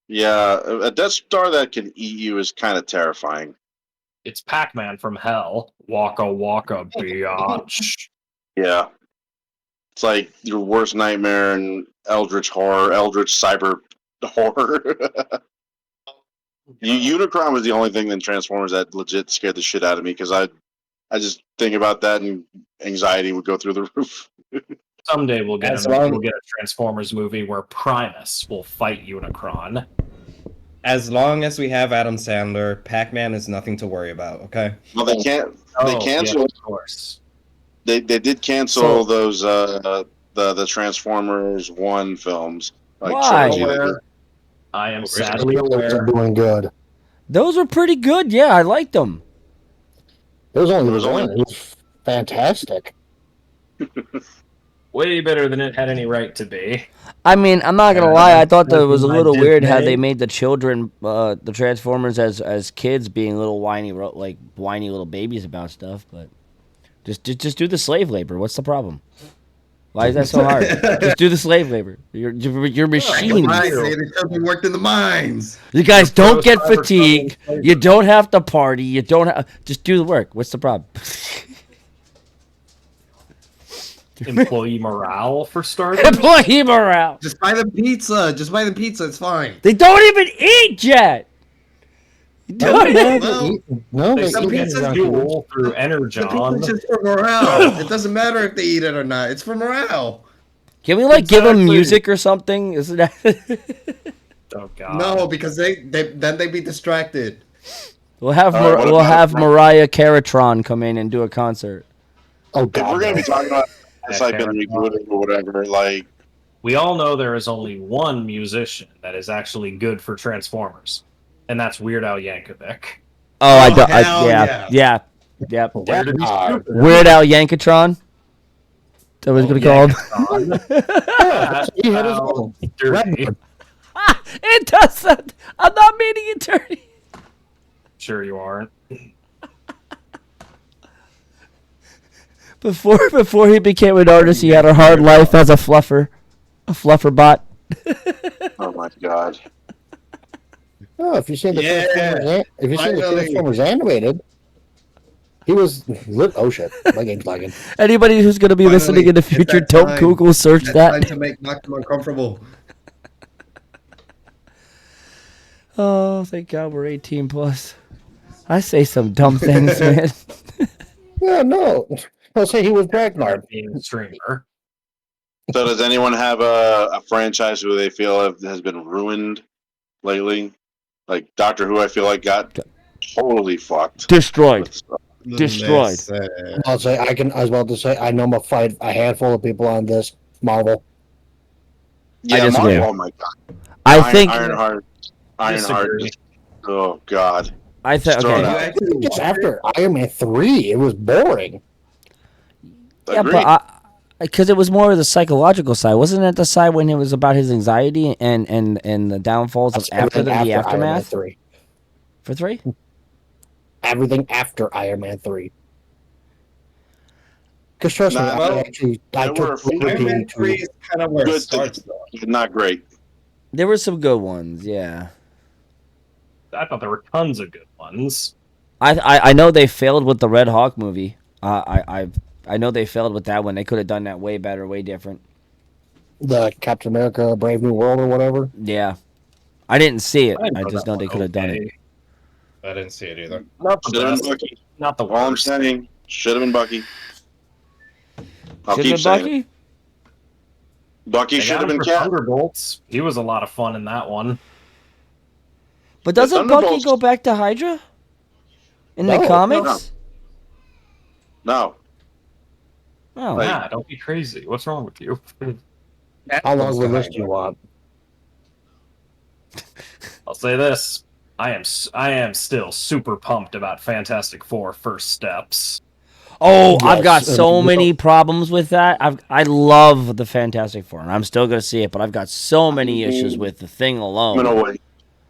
Yeah, a Death Star that can eat you is kind of terrifying. It's Pac-Man from hell. Waka waka biatch. Yeah. It's like your worst nightmare in Eldritch horror, Eldritch cyber horror. Unicron was the only thing in Transformers that legit scared the shit out of me because I just think about that and anxiety would go through the roof. Someday we'll get As a long- Transformers movie where Primus will fight Unicron. As long as we have Adam Sandler, Pac-Man is nothing to worry about. Okay. Well, they can't. They Oh, canceled. yeah, of course. They did cancel those the Transformers 1 films. Like Why? trilogy. I am Oh, sadly Those are aware. doing good. Those were pretty good. Yeah, I liked them. There was only There was one. only- It was fantastic. Way better than it had any right to be. I mean, I'm not gonna lie. I thought that it was a little I weird how Disney. they made the children, the Transformers, as kids being little whiny little babies about stuff. But just do the slave labor. What's the problem? Why is that so hard? Just do the slave labor. You're machines. Right, they should be worked in the mines. You guys don't get Cyber fatigued. trouble. You don't have to party. You don't have, just do the work. What's the problem? Employee morale, for starters. Employee morale. Just buy the pizza. Just buy the pizza. It's fine. They don't even eat yet. Don't even- Well, No, They they still eat get it. fuel through the pizza's Energon. just for morale. It doesn't matter if they eat it or not. It's for morale. Can we give them Exactly. music or something? Isn't that? Oh god. No, because then they'd be distracted. We'll have All right, what about- Mariah Caratron come in and do a concert. Oh If god. we're gonna be talking about Yeah, like been Karen. rebooted or whatever, like We all know there is only one musician that is actually good for Transformers, and that's Weird Al Yankovic. Oh, I don't. hell Yeah. Yep. Where did he God. stupid? Weird Al Yankatron. That was gonna call him. Yankovic. He had his Wow. own. Dirty. It doesn't. I'm not meaning it dirty. Sure you aren't. Before he became an artist, he had a hard life as a fluffer bot. oh my god. Oh, if you've seen the Yeah, finally. Transformers animated, he was lit. Oh shit, my game's lagging. Anybody who's gonna be Finally, listening in the it's future, that don't time. Google search It's time that. to make Malcolm uncomfortable. Oh, thank God we're 18 plus. I say some dumb things, man. Yeah, no. I'll say he was Ragnar. Being a streamer. So does anyone have a franchise who they feel has been ruined lately? Like Doctor Who, I feel like got totally fucked. Destroyed. with stuff. Destroyed. Listen. I'll say I can as well to say I know I'm gonna fight a handful of people on this. Marvel. Yeah, disagree. Marvel, oh my god. I think. Ironheart. Disagree. Oh god. I think. Throw it Okay. out. You actually Just watch after Iron Man 3, it was boring. Yeah, Agreed. but because it was more of the psychological side, wasn't it? The side when it was about his anxiety and the downfalls of after the Iron Man aftermath 3. for 3. Everything after Iron Man 3. Because trust me, Nah, I well, actually there were a few- Iron Man to 3 is kind of where Good it starts, though. Not great. There were some good ones, yeah. I thought there were tons of good ones. I know they failed with the Red Hawk movie. I know they failed with that one. They could have done that way better, way different. the Captain America Brave New World or whatever. Yeah, I didn't see it. didn't I just that know they one could have done it. okay. I didn't see it either. Not the Should have been best. Bucky. Not the All I'm worst. saying, should have been Bucky. I'll Shouldn't keep have saying Bucky? it. Bucky They should got have him been for Cap. Thunderbolts. He was a lot of fun in that one. But doesn't Bucky Thunderbolts- go back to Hydra in the No, comics? No. Oh, Like- Nah, don't be crazy. What's wrong with you? How long of a list do you want? I'll say this: I am still super pumped about Fantastic Four: First Steps. oh, I've Yes, got so and- many problems with that. I love the Fantastic Four, and I'm still gonna see it, but I've got so many issues with the thing I'm alone. gonna wait.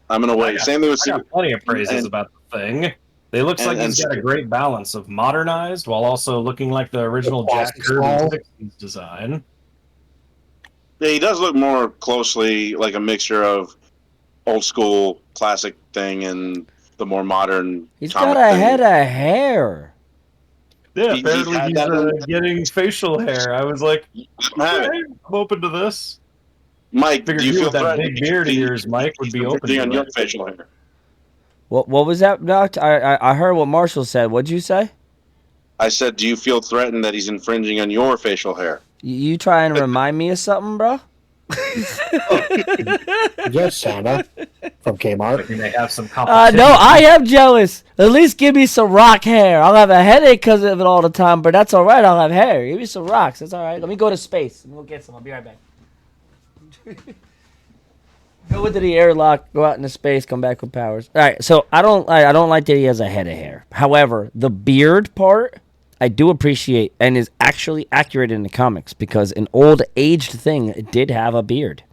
I'm gonna wait. Same thing with I got plenty of praises about the Thing. It looks like he's got a great balance of modernized while also looking like the original Jack Kirby 60s design. Yeah, he does look more closely like a mixture of old school classic Thing and the more modern. He's got a head of hair. Yeah, apparently he's getting facial hair. I was like, okay, I'm open to this. Mike, do you feel that big beard of yours, Mike, would be open to your facial hair? What was that, Doc? I heard what Marshall said. What'd you say? I said, do you feel threatened that he's infringing on your facial hair? You try and remind me of something, bro? Yes, Santa from Kmart. Maybe they have some competition. No, I am jealous. At least give me some rock hair. I'll have a headache because of it all the time, but that's all right. I'll have hair. Give me some rocks. That's all right. Let me go to space and we'll get some. I'll be right back. Go into the airlock, go out into space, come back with powers. All right, so I don't like that he has a head of hair. However, the beard part, I do appreciate and is actually accurate in the comics because an old aged Thing did have a beard.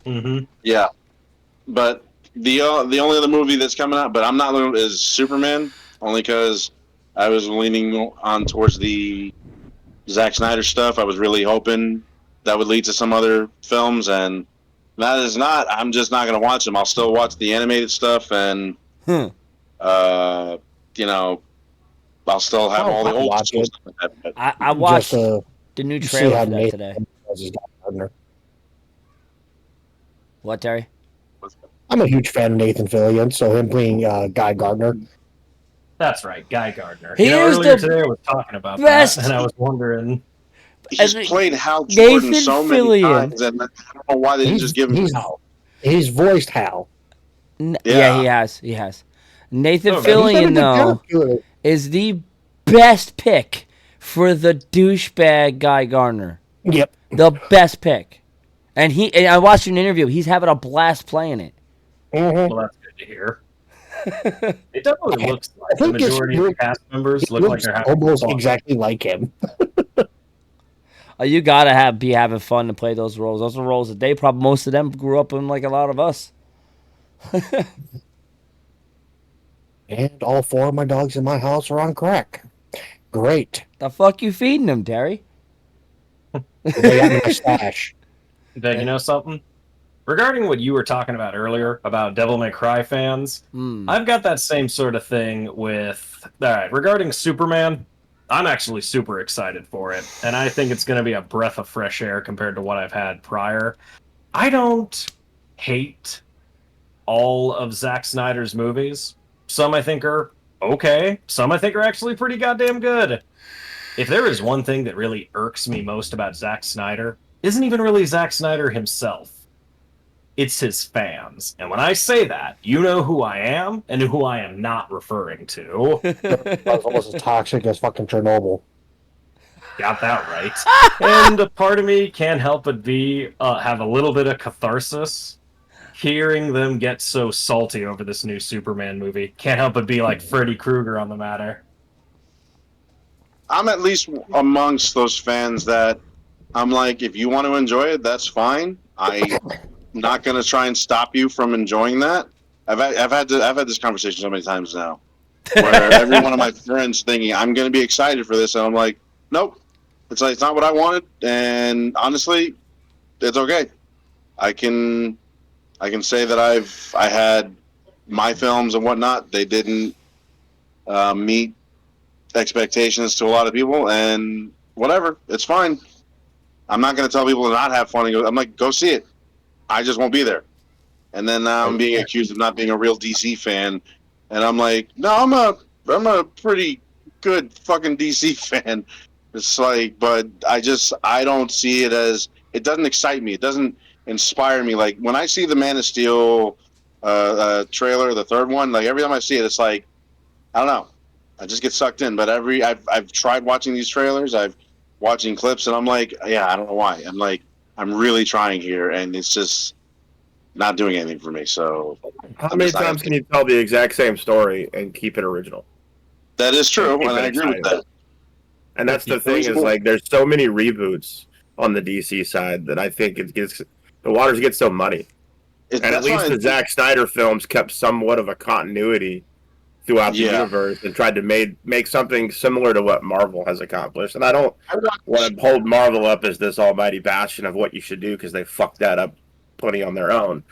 Mm-hmm. Yeah, but the only other movie that's coming out, but I'm not looking, is Superman, only because I was leaning on towards the Zack Snyder stuff. I was really hoping that would lead to some other films, and that is not. I'm just not going to watch them. I'll still watch the animated stuff, and you know, I'll still have all the old stuff. I watched the new trailer for that today. What, Terry? I'm a huge fan of Nathan Fillion, so him playing Guy Gardner. That's right, Guy Gardner. He is earlier today I was talking about that, and I was wondering. He's played Hal Jordan so many times, and I don't know why they didn't just give him Hal. He's voiced Hal. Yeah, he has. Nathan Fillion, though, is the best pick for the douchebag Guy Gardner. Yep. The best pick. And I watched an interview. He's having a blast playing it. Mm-hmm. Well, that's good to hear. It definitely looks like the majority of the cast members look like they're having almost exactly like him. You gotta be having fun to play those roles. Those are roles that most of them grew up in, like a lot of us. And all 4 of my dogs in my house are on crack. Great. The fuck you feeding them, Terry? They got my stash. Then you know something? Regarding what you were talking about earlier about Devil May Cry fans, I've got that same sort of thing with... Alright, regarding Superman, I'm actually super excited for it, and I think it's going to be a breath of fresh air compared to what I've had prior. I don't hate all of Zack Snyder's movies. Some I think are okay. Some I think are actually pretty goddamn good. If there is one thing that really irks me most about Zack Snyder, isn't even really Zack Snyder himself. It's his fans. And when I say that, you know who I am and who I am not referring to. That's almost as toxic as fucking Chernobyl. Got that right. And a part of me can't help but have a little bit of catharsis hearing them get so salty over this new Superman movie. Can't help but be like Freddy Krueger on the matter. I'm at least amongst those fans that I'm like, if you want to enjoy it, that's fine. I'm not going to try and stop you from enjoying that. I've had this conversation so many times now, where every one of my friends thinking I'm going to be excited for this, and I'm like, nope. It's like, it's not what I wanted, and honestly, it's okay. I can say that I had my films and whatnot. They didn't meet expectations to a lot of people, and whatever, it's fine. I'm not going to tell people to not have fun. I'm like, go see it. I just won't be there. And then now I'm being accused of not being a real DC fan, and I'm like, no, I'm a pretty good fucking DC fan. It's like, but I don't see it as, it doesn't excite me. It doesn't inspire me. Like when I see the Man of Steel trailer, the third one, like every time I see it, it's like, I don't know. I just get sucked in. But I've tried watching these trailers. I've watching clips, and I'm like, yeah, I don't know why. I'm like, I'm really trying here, and it's just not doing anything for me. So how many times can you tell the exact same story and keep it original? That is true, and I agree with that. And that's the thing, is like there's so many reboots on the DC side that I think the waters get so muddy. And at least the Zack Snyder films kept somewhat of a continuity throughout the universe and tried to make something similar to what Marvel has accomplished. And I don't want to hold Marvel up as this almighty bastion of what you should do because they fucked that up plenty on their own.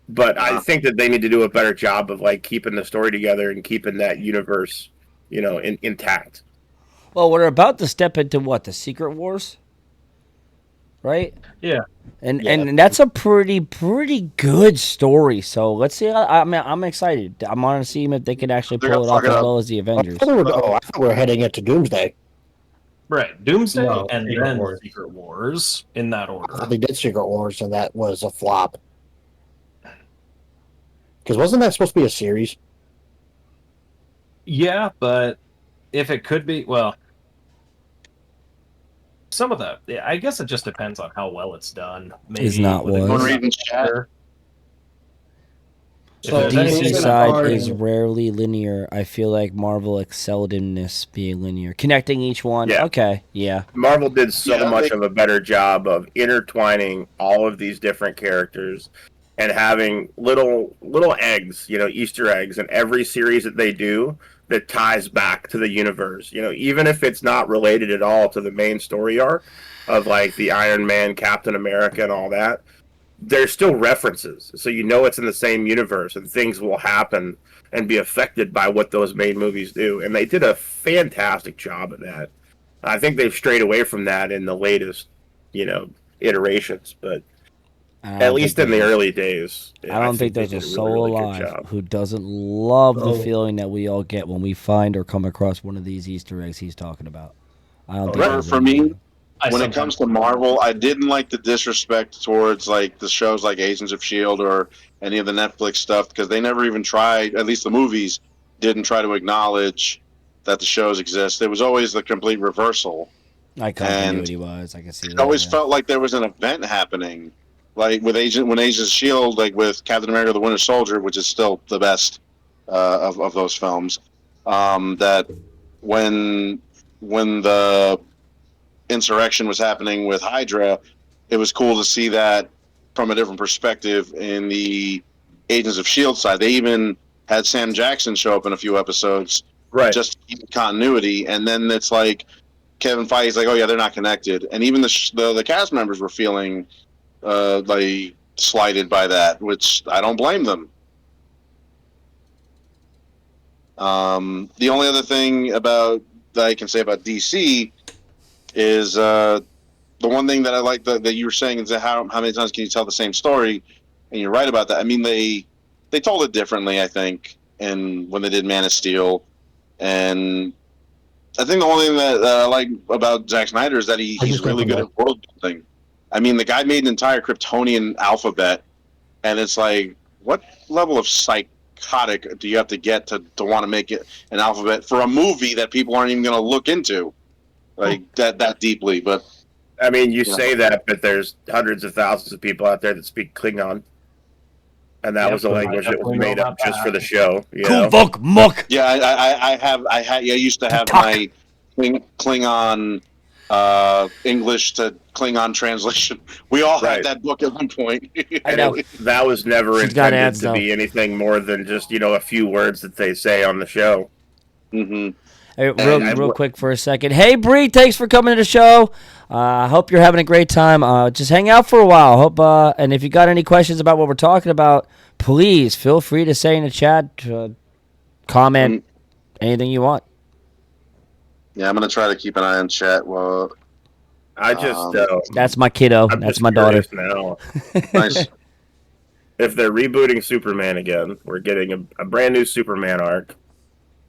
But I think that they need to do a better job of like keeping the story together and keeping that universe, intact. Well, we're about to step into what, the Secret Wars, right? Yeah. And that's a pretty good story. So let's see. I'm excited. I'm on to see if they can actually pull it off as well as the Avengers. I thought we were heading into Doomsday. Right, Doomsday No, and Secret then Wars. Secret Wars in that order. They did Secret Wars, and that was a flop. Because wasn't that supposed to be a series? Yeah, but if it could be, well, some of that, I guess it just depends on how well it's done. Maybe Is not with a was. good Reading chat. If So there's DC anything that- side is rarely linear. I feel like Marvel excelled in this being linear, connecting each one. Yeah. Okay, yeah. Marvel did so Yeah, much of a better job of intertwining all of these different characters and having little eggs, Easter eggs in every series that they do that ties back to the universe. Even if it's not related at all to the main story arc of like the Iron Man, Captain America, and all that, there's still references. So it's in the same universe and things will happen and be affected by what those main movies do. And they did a fantastic job of that. I think they've strayed away from that in the latest, iterations, but at least in the early days. I don't think there's a soul alive who doesn't love the feeling that we all get when we find or come across one of these Easter eggs he's talking about. I don't think there's For any- me, when it comes to Marvel, I didn't like the disrespect towards like the shows like Agents of S.H.I.E.L.D. or any of the Netflix stuff because they never even tried, at least the movies, didn't try to acknowledge that the shows exist. It was always the complete reversal. like continuity-wise, I can see that. It always yeah. felt like there was an event happening. Like when Agents of S.H.I.E.L.D., like with Captain America the Winter Soldier, which is still the best of those films, that when the insurrection was happening with Hydra, it was cool to see that from a different perspective in the Agents of S.H.I.E.L.D. side. They even had Sam Jackson show up in a few episodes right. just to keep continuity, and then it's like Kevin Feige's like, oh yeah, they're not connected, and even the cast members were feeling like slighted by that, which I don't blame them. The only other thing that I can say about DC is the one thing that I like that you were saying is that how many times can you tell the same story? And you're right about that. I mean, they told it differently, I think, and when they did Man of Steel, and I think the only thing that I like about Zack Snyder is that he's really good at world building. I mean, the guy made an entire Kryptonian alphabet, and it's like, what level of psychotic do you have to get to want to make it an alphabet for a movie that people aren't even going to look into, like that deeply? But I mean, you say that, but there's hundreds of thousands of people out there that speak Klingon, and that was a language that was made up just for the show. Kuvok Muk. yeah, I used to have my Klingon English to Klingon translation. We all had that book at one point. I know. That was never She's got intended ads, to though. be anything more than just a few words that they say on the show. Mm-hmm. Hey, real quick for a second. Hey, Bree, thanks for coming to the show. I hope you're having a great time. Just hang out for a while. Hope and if you got any questions about what we're talking about, please feel free to say in the chat, comment, anything you want. Yeah, I'm gonna try to keep an eye on chat. Well, I just That's my kiddo. I'm That's just my daughter. curious now. nice. If they're rebooting Superman again, we're getting a brand new Superman arc.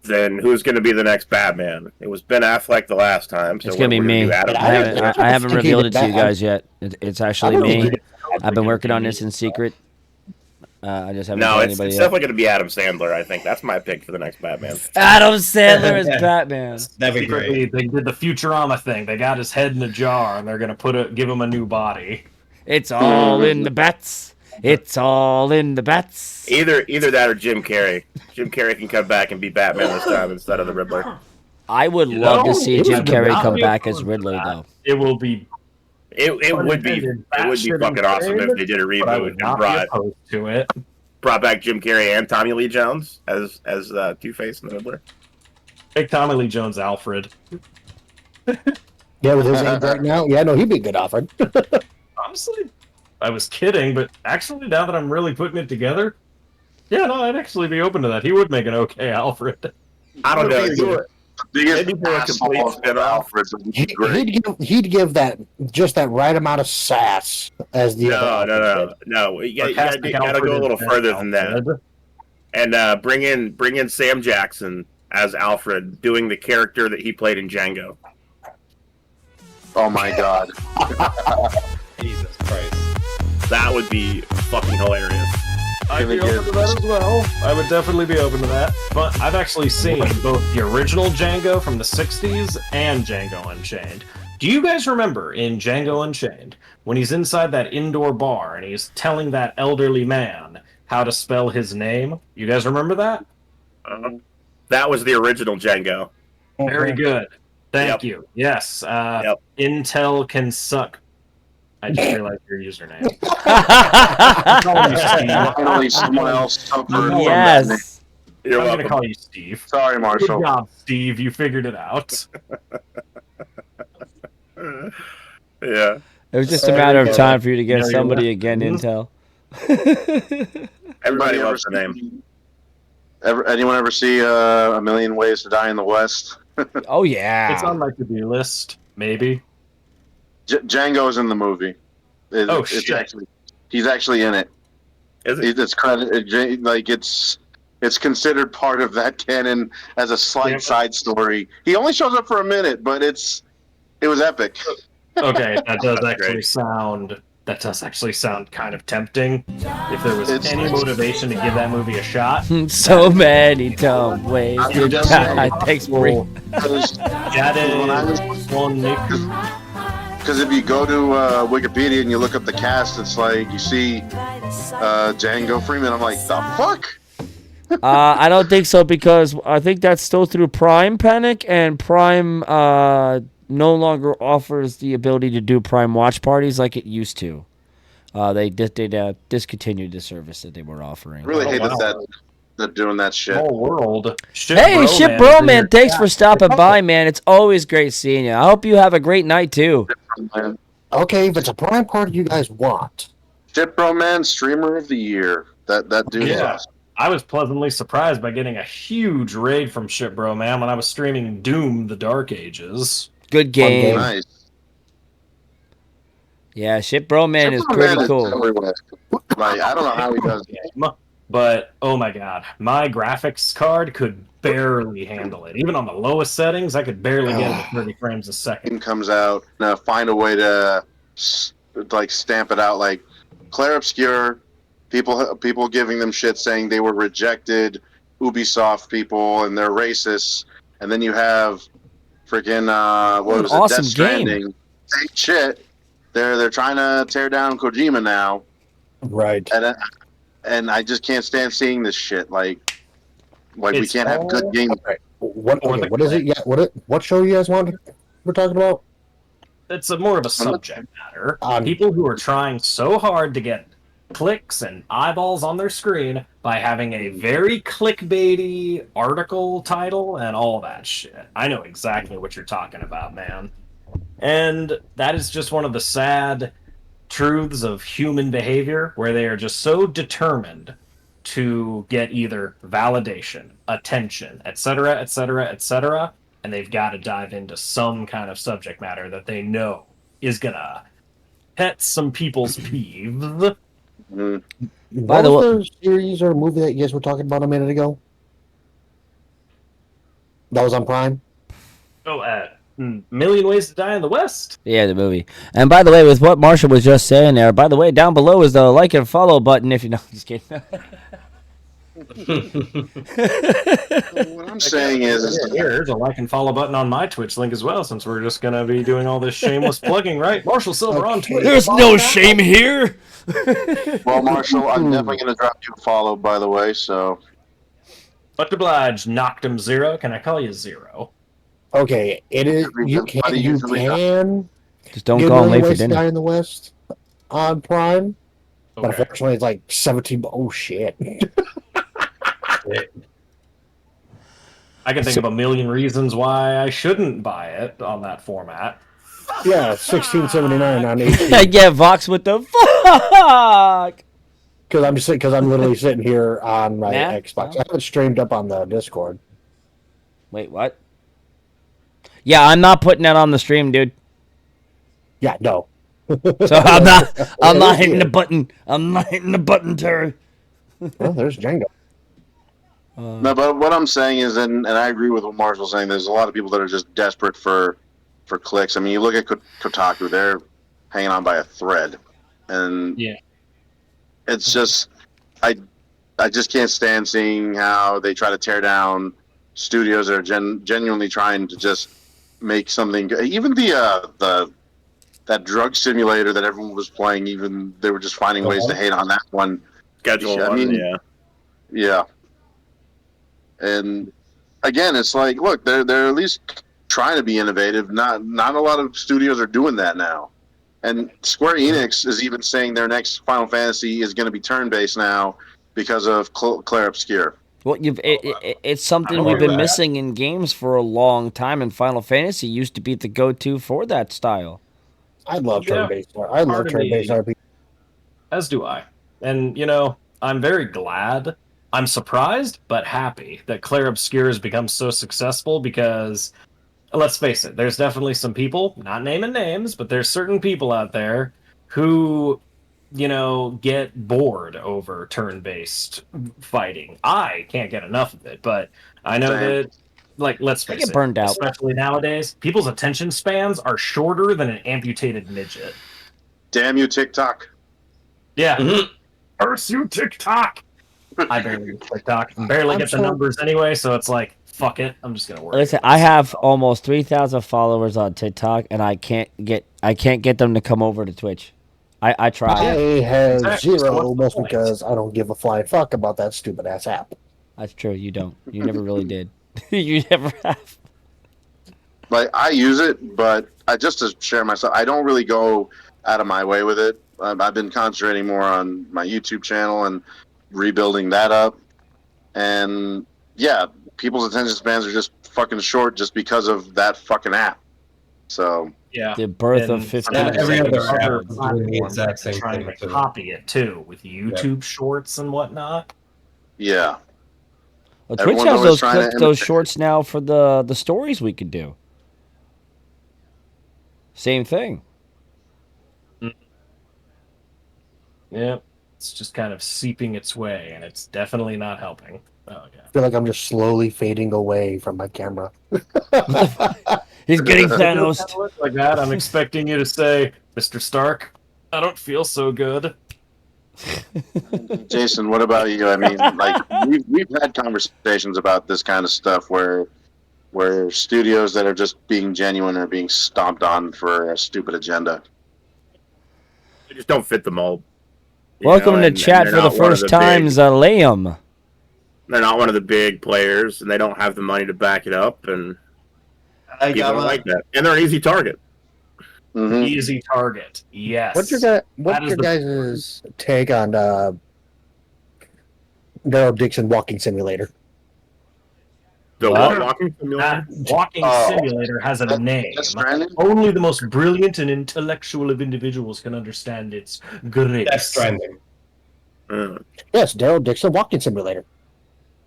Then who's going to be the next Batman? It was Ben Affleck the last time. So It's gonna be we're me. do Adam I Sandler. haven't revealed it to you guys yet. It's actually I me. don't I've been working on this in secret. I just haven't No, told it's anybody yet. definitely going to be Adam Sandler. I think that's my pick for the next Batman. Adam Sandler as Batman. That'd be Secretly, great. they did the Futurama thing. They got his head in a jar, and they're gonna give him a new body. It's all in the bats. It's all in the bats. Either that or Jim Carrey. Jim Carrey can come back and be Batman this time instead of the Riddler. I would love to see Jim Carrey come back as Riddler, though. It will be It would be batshit fucking awesome if insane, they did a but I reboot would and not be opposed to it. brought back Jim Carrey and Tommy Lee Jones as Two-Face and the Riddler. Take Tommy Lee Jones, Alfred. Yeah, with his age right now. Yeah, no, he'd be a good Alfred. Honestly, I was kidding, but actually, now that I'm really putting it together, yeah, no, I'd actually be open to that. He would make an okay Alfred. I don't know. The biggest Maybe do a complete asshole of spin-off. Alfred would be great. He'd give that just that right amount of sass as the No. You gotta go a little further than that, and bring in Sam Jackson as Alfred, doing the character that he played in Django. Oh my god. Jesus Christ. That would be fucking hilarious. I'd be open to that as well. I would definitely be open to that. But I've actually seen both the original Django from the 60s and Django Unchained. Do you guys remember in Django Unchained when he's inside that indoor bar and he's telling that elderly man how to spell his name? You guys remember that? That was the original Django. Very good. Thank Yep. you. Yes. Intel can suck. I just realized your username. I'm calling you Steve. Finally, someone else suffered from that name. Yes. You're I'm going to welcome. call you Steve. Sorry, Good Marshall. job, Steve. You figured it out. Yeah. It was just a Sorry, matter of Kevin. time for you to get No, you're somebody not. again, Intel. Everybody ever loves the name. see- Anyone ever see A Million Ways to Die in the West? Oh yeah. It's on my to-do list. Maybe. Django's in the movie. Oh, It's shit. he's actually in it. Is it? It's credit like it's considered part of that canon as a slight Yeah. side story. He only shows up for a minute, but it was epic. Okay, that does That's actually great. sound. That does actually sound kind of tempting. If there was It's- any motivation to give that movie a shot, So many dumb ways I'm to just die. saying. Thanks, Bree. Because When I was one Nick. if you go to Wikipedia and you look up the cast, it's like you see Django Freeman. I'm like, the fuck? I don't think so because I think that's still through Prime Panic, and Prime no longer offers the ability to do Prime watch parties like it used to. They discontinued the service that they were offering. I really hate wow. that they're doing that shit. Whole world. Hey, Ship Man Bro is in Man, your thanks chat. for stopping by, man. It's always great seeing you. I hope you have a great night too. Okay, if it's a prime party you guys want. Shit Bro Man, streamer of the year. That dude is Yeah. awesome. I was pleasantly surprised by getting a huge raid from Ship Bro Man when I was streaming Doom: The Dark Ages. Good game. Nice. Yeah, Ship Bro Man is Shit Bro pretty Man cool. everywhere. Like, I don't know how he does it. Game, but oh my god, my graphics card could barely handle it. Even on the lowest settings, I could barely get it at 30 frames a second. Game comes out, now find a way to like stamp it out. Like Claire Obscure, people giving them shit saying they were rejected Ubisoft people and they're racists, and then you have freaking what was it, awesome Death Stranding. Same shit. They're trying to tear down Kojima now, Right. and I just can't stand seeing this shit. Like we It's can't have good games. What is it? Yeah, what show you guys we're talking about? It's more of a subject matter. Um, People who are trying so hard to get clicks and eyeballs on their screen by having a very clickbaity article title and all that shit. I know exactly what you're talking about, man. And that is just one of the sad truths of human behavior, where they are just so determined to get either validation, attention, etc., etc., etc., and they've got to dive into some kind of subject matter that they know is gonna pet some people's peeves. Mm. By What the was the series or movie that you guys were talking about a minute ago? That was on Prime? Oh, Million Ways to Die in the West. Yeah, the movie. And by the way, with what Marshall was just saying there, by the way, down below is the like and follow button if you know. Just kidding. What I'm saying is Here's a like and follow button on my Twitch link as well, since we're just gonna be doing all this shameless plugging, right? Marshall Silver on Twitch. There's no shame here. well, Marshall, I'm definitely gonna drop you a follow, by the way. So Much obliged, knocked him zero. Can I call you Zero? Okay, it is. You Everybody can usually does. Just don't Good go and Million late for Ways to dinner. Die in the West on Prime, but Okay. unfortunately it's like 17. Oh shit! I can think of a million reasons why I shouldn't buy it on that format. Yeah, 16.79 on HD. Yeah, Vox with the fuck. Because I'm literally sitting here on my Nah, Xbox. no. I have it streamed up on the Discord. Wait, what? Yeah, I'm not putting that on the stream, dude. Yeah, no. So I'm not. I'm not It is hitting the here. button. I'm not hitting the button, Terry. Well, there's Django. No, but what I'm saying is, and I agree with what Marshall's saying. There's a lot of people that are just desperate for clicks. I mean, you look at Kotaku; they're hanging on by a thread, and Yeah. it's just I just can't stand seeing how they try to tear down studios that are genuinely trying to just make something. Even the that drug simulator that everyone was playing, even they were just finding ways to hate on that one. Schedule I one, mean, yeah. yeah. And again, it's like, look, they're at least trying to be innovative. Not a lot of studios are doing that now. And Square Enix is even saying their next Final Fantasy is going to be turn-based now because of Clair Obscur. Well, it's something don't we've know been that. missing in games for a long time, and Final Fantasy used to be the go-to for that style. I love Yeah, turn-based. I love part of turn-based me- RPG. As do I. And, I'm very glad. I'm surprised, but happy that Clair Obscur has become so successful because, let's face it, there's definitely some people, not naming names, but there's certain people out there who, get bored over turn based fighting. I can't get enough of it, but I know Same. that, like, let's I face get it, burned out. especially nowadays, people's attention spans are shorter than an amputated midget. Damn you, TikTok. Yeah. Curse you, TikTok! I barely use TikTok. Barely I'm get the so- numbers anyway, so it's like, fuck it. I'm just gonna work. Listen, I have almost 3,000 followers on TikTok, and I can't get them to come over to Twitch. I I try. have Exactly. So zero, what's the mostly point? because I don't give a flying fuck about that stupid ass app. That's true. You don't. You never really did. You never have. Like, I use it, but just to share myself, I don't really go out of my way with it. I've been concentrating more on my YouTube channel and rebuilding that up. And yeah, people's attention spans are just fucking short just because of that fucking app. So Yeah. The birth of And 15 every other seconds. app is doing the platforms exact are same trying thing, to too. copy it too with YouTube Shorts and whatnot. yeah, Well, Twitch Everyone's has always those trying to clips, those imitate. shorts now for the stories we could do. Same thing. Yep. It's just kind of seeping its way, and it's definitely not helping. Oh yeah. I feel like I'm just slowly fading away from my camera. He's getting If it Thanos. doesn't look like that, I'm expecting you to say, Mr. Stark, I don't feel so good. Jason, what about you? I mean, like we've had conversations about this kind of stuff where studios that are just being genuine are being stomped on for a stupid agenda. They just don't fit the mold. you Welcome know, to and chat they're for the not one of first time, big- Zaliam. They're not one of the big players, and they don't have the money to back it up, and I people got don't my, like that. And they're an easy target. Mhm. Easy target. Yes. What's your That is your the- guys' take on Daryl Dixon Walking Simulator? The What? walking simulator. That walking Oh. simulator has a name. That's Stranding? Only the most brilliant and intellectual of individuals can understand its grace. Death Stranding. Yes, Daryl Dixon Walking Simulator.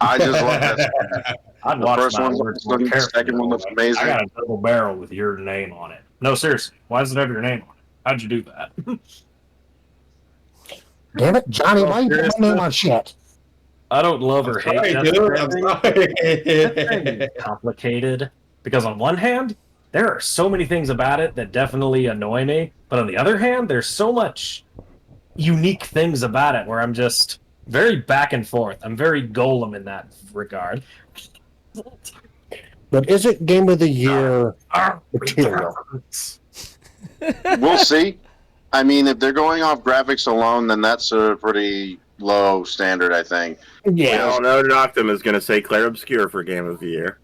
I just love that. I'd The watch first my one words looks more good, the carefully. second one looks though. amazing. I got a double barrel with your name on it. No, seriously. Why does it have your name on it? How'd you do that? Damn it, Johnny, Oh, why you put seriously? my name on shit? I don't love or hate Sorry, Death dude. I'm Stranding. Death Stranding sorry. is complicated because on one hand, there are so many things about it that definitely annoy me, but on the other hand, there's so much unique things about it where I'm just very back and forth. I'm very Golem in that regard. But is it Game of the Year Our material? returns. We'll see. I mean, if they're going off graphics alone, then that's a pretty low standard, I think. We Yeah. all know Noctum is going to say Clair Obscur for Game of the Year.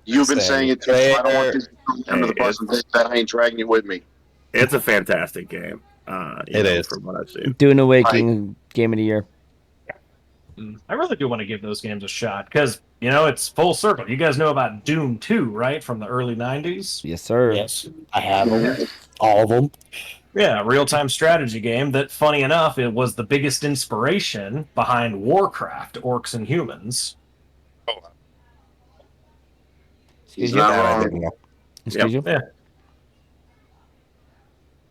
You've been saying it too. So I don't want you to come under the bus and think that I ain't dragging you with me. It's a fantastic game. It is. From what I've seen. Dune Awakening game of the year. I really do want to give those games a shot because it's full circle. You guys know about Doom 2, right, from the early '90s? Yes, sir. Yes, I have them. All of them. Yeah, real-time strategy game that, funny enough, it was the biggest inspiration behind Warcraft, Orcs and Humans. Excuse He's you. not That I wrong. didn't know. Excuse you. Yeah.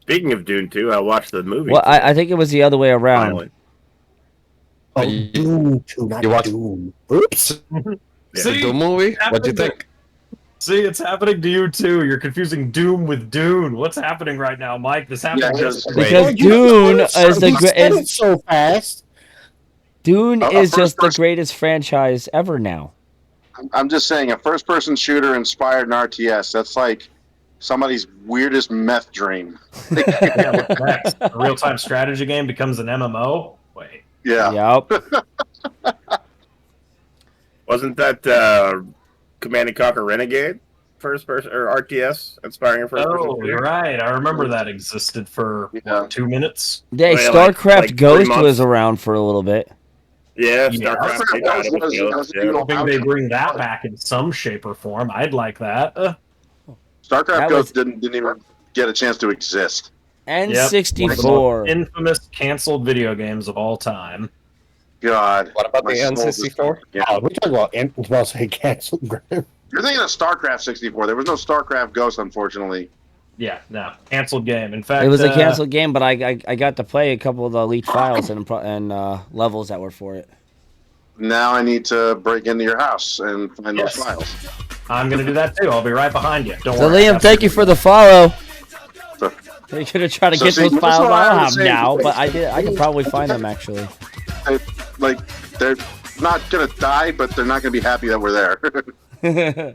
Speaking of Dune 2, I watched the movie. Well, I think it was the other way around. finally. Oh, You- Doom 2, not you watch- Doom. Oops. The See, Doom movie? What'd you think? See, it's happening to you too. You're confusing Doom with Dune. What's happening right now, Mike? This happened Yeah, yesterday. Because Wait. Dune is the He said greatest. it so fast. Dune A is just the first-person- greatest franchise ever now. I'm just saying, a first-person shooter inspired in RTS. That's like somebody's weirdest meth dream. Yeah, what's next? A real-time strategy game becomes an MMO? Wait. Yeah. Yep. Wasn't that Command and Conquer Renegade? First person or RTS inspiring a first person Oh, shooter? right. I remember that existed for Yeah. 2 minutes. Yeah, Oh, yeah, StarCraft like 3 Ghost months. was around for a little bit. Yeah, Yeah, StarCraft. StarCraft They died of was- a was- yeah. Hoping they bring that back in some shape or form. I'd like that. StarCraft That Ghost didn't even get a chance to exist. N64. Infamous canceled video games of all time. God. What about My the soul just- N64? Yeah. Oh, we're talking about well, say cancel. You're thinking of StarCraft 64. There was no StarCraft Ghost, unfortunately. Yeah, no. Canceled game. In fact, It was a canceled game, but I got to play a couple of the leaked files and levels that were for it. Now I need to break into your house and find Yes. those files. I'm going to do that too. I'll be right behind you. Don't So worry. Liam, thank you for the follow. So- You're gonna try to So get see, those this is files. what I I don't was have saying. now, but I can probably find them actually. Like, they're not going to die, but they're not going to be happy that we're there.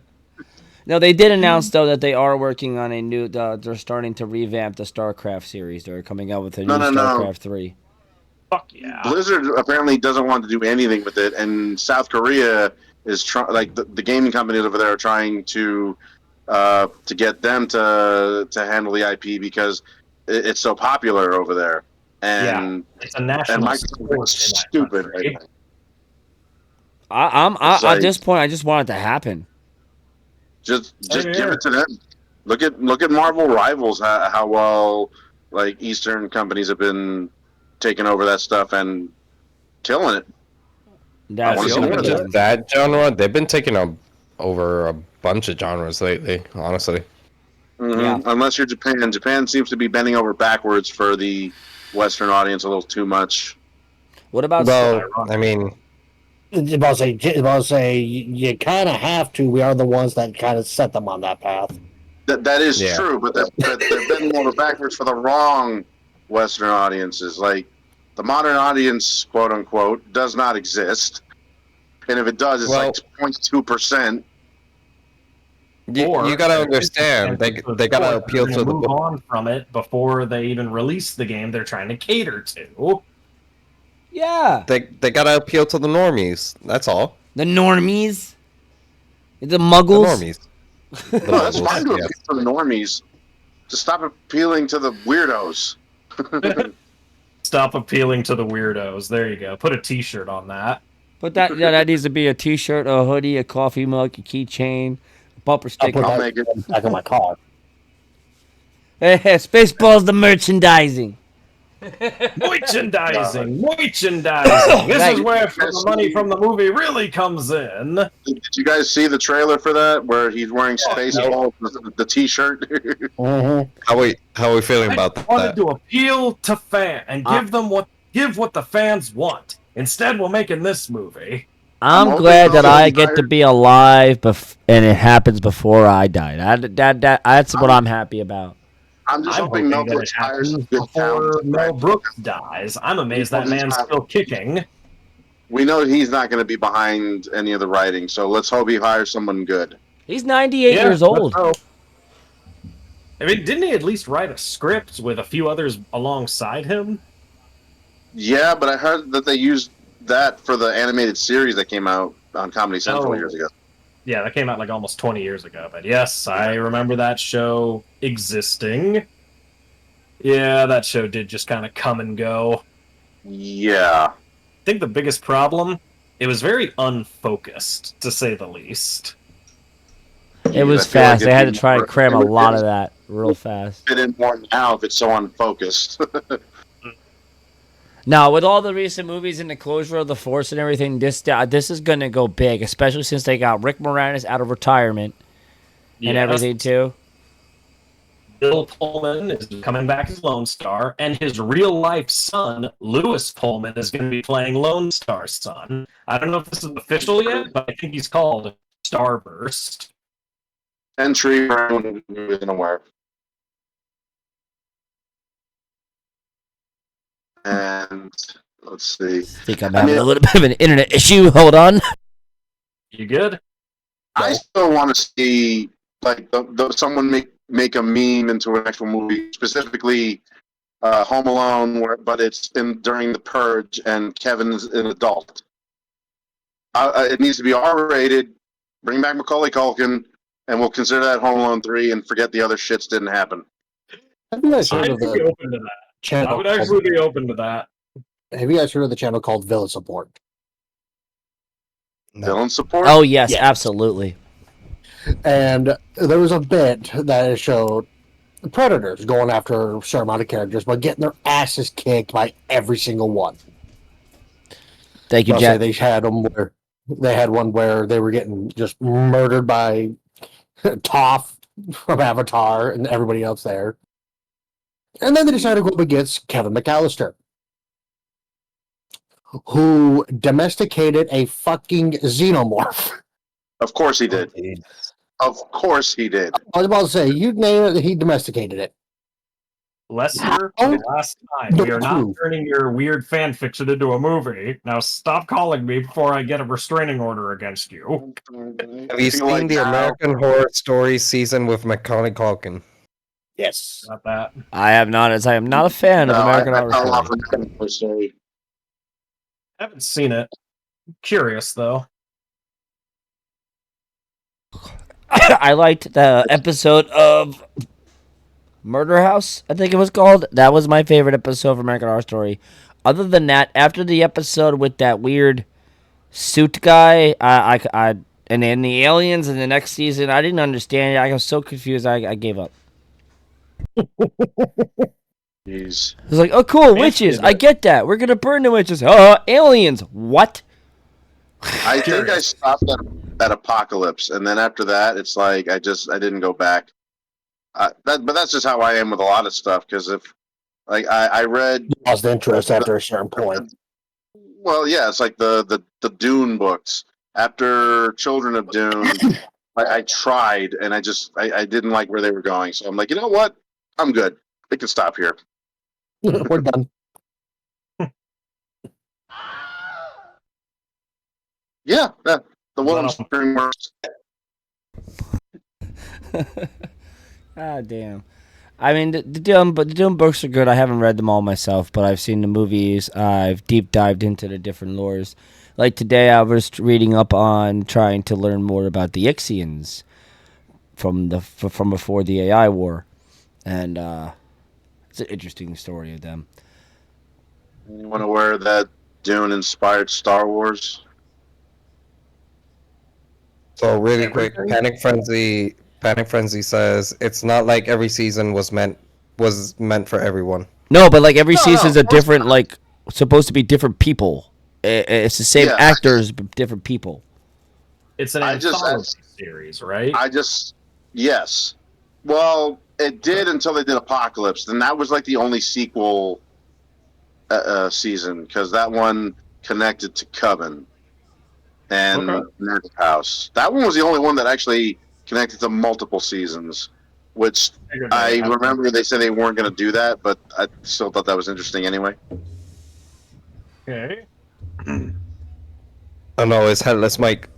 No, they did announce though that they are working on a new. They're starting to revamp the StarCraft series. They're coming out with a new No. StarCraft 3. Fuck yeah. Blizzard apparently doesn't want to do anything with it, and South Korea is trying. Like the gaming companies over there are trying to get them to handle the IP because it's so popular over there. And It's a national Microsoft sport in is that stupid country. right now. At like- this point, I just want it to happen. Just Same give here. it to them. Look at Marvel Rivals, how well like Eastern companies have been taking over that stuff and killing it. That's wanna It's see not what just that genre. They've been taking over a bunch of genres lately, honestly. Mhm. Yeah. Unless you're Japan. Japan seems to be bending over backwards for the Western audience a little too much. What about Well, I mean, About to say, you kind of have to. We are the ones that kind of set them on that path. That is Yeah. true, but they're bending over backwards for the wrong Western audiences. Like the modern audience, quote unquote, does not exist, and if it does, it's Well- like 0.2%. you gotta understand. They gotta appeal They're to gonna the. move on from it before they even release the game they're trying to cater to. yeah, They gotta appeal to the normies. That's all. the normies, the The muggles. normies. The No, that's muggles, fine to yes. appeal to the normies. Just stop appealing to the weirdos. Stop appealing to the weirdos. There you go. Put a T-shirt on that. But that needs to be a T-shirt, a hoodie, a coffee mug, a keychain, a bumper I'll sticker. put I'll that make it. back on my car. Spaceballs, the merchandising. Merchandising. Merchandising. This Right. is where the money from the movie really comes in. Did you guys see the trailer for that where he's wearing Spaceballs, the T-shirt? Mm-hmm. How we feeling about I wanted that? to appeal to fan and give them what the fans want. Instead, we're making this movie. I'm I'm glad hoping that they'll I get get to be alive, and it happens before I die. That's what I'm happy about. I'm just I'm hoping hoping that Netflix it hires some happens good before talent. Mel Brooks dies. I'm amazed that man's still kicking. We know he's not going to be behind any of the writing, so let's hope he hires someone good. He's 98 Yeah, years old. let's hope. I mean, didn't he at least write a script with a few others alongside him? Yeah, but I heard that they used that for the animated series that came out on Comedy Central Oh. years ago. Yeah, that came out like almost 20 years ago. But yes, I remember that show existing. Yeah, that show did just kind of come and go. Yeah. I think the biggest problem, it was very unfocused, to say the least. It Jeez, I was feel like fast. They had to try and cram a lot of it that real fast. fit in more now if it's so unfocused. Now, with all the recent movies and the closure of the Force and everything, this is gonna go big, especially since they got Rick Moranis out of retirement and Yes. everything too. Bill Pullman is coming back as Lone Star, and his real life son, Lewis Pullman, is going to be playing Lone Star's son. I don't know if this is official yet, but I think he's called Starburst. Entry for anyone who isn't aware. And let's see. I think I'm having a little bit of an internet issue. Hold on. You good? I still want to see like someone make a meme into an actual movie, specifically Home Alone, but it's during the Purge and Kevin's an adult. It needs to be R-rated. Bring back Macaulay Culkin, and we'll consider that Home Alone 3 and forget the other shits didn't happen. Have you guys heard I'd of be the open to that. I channel? would actually be open to that. Have you guys heard of the channel called Villain Support? No. Villain Support? Oh, yes, absolutely. And there was a bit that showed Predators going after a certain amount of characters, but getting their asses kicked by every single one. Thank you, Jack. They had one where they were getting just murdered by Toph from Avatar and everybody else there. And then they decided to go up against Kevin McAllister, who domesticated a fucking xenomorph. Of course he did. Of course he did. I was about to say, you name it, he domesticated it. Lester, for the last time, we are not turning your weird fan fiction into a movie. Now stop calling me before I get a restraining order against you. Have you seen the American Horror Story season with Macaulay Culkin? Yes. Not that. I have not, as I am not a fan of American Horror Story. I haven't seen it. I'm curious, though. I liked the episode of Murder House, I think it was called. That was my favorite episode of American Horror Story. Other than that, after the episode with that weird suit guy, and then the aliens in the next season, I didn't understand it. I was so confused, I gave up. Jeez. I was like, oh, cool, witches. I get that. We're going to burn the witches. Aliens. What? I think I stopped at Apocalypse, and then after that, it's like I didn't go back. But that's just how I am with a lot of stuff. Because if like I read, you lost interest after a certain point. Well, yeah, it's like the Dune books. After Children of Dune, I tried, and I didn't like where they were going. So I'm like, you know what? I'm good. They can stop here. We're done. Yeah, the one I'm worse. Ah, damn. I mean, the Dune books are good. I haven't read them all myself, but I've seen the movies. I've deep dived into the different lores. Like today, I was reading up on trying to learn more about the Ixians from before the AI war, and it's an interesting story of them. Anyone aware that Dune inspired Star Wars? So really quick, Panic Frenzy says it's not like every season was meant for everyone. No, but like every season's a different, like supposed to be different people. It's the same actors, but different people. It's an anthology series, right? Yes. Well, it did until they did Apocalypse, and that was like the only sequel season because that one connected to Coven and Nerd House. That one was the only one that actually connected to multiple seasons, which I remember they said they weren't going to do that, but I still thought that was interesting anyway. Okay. Oh no, it's Headless Mike.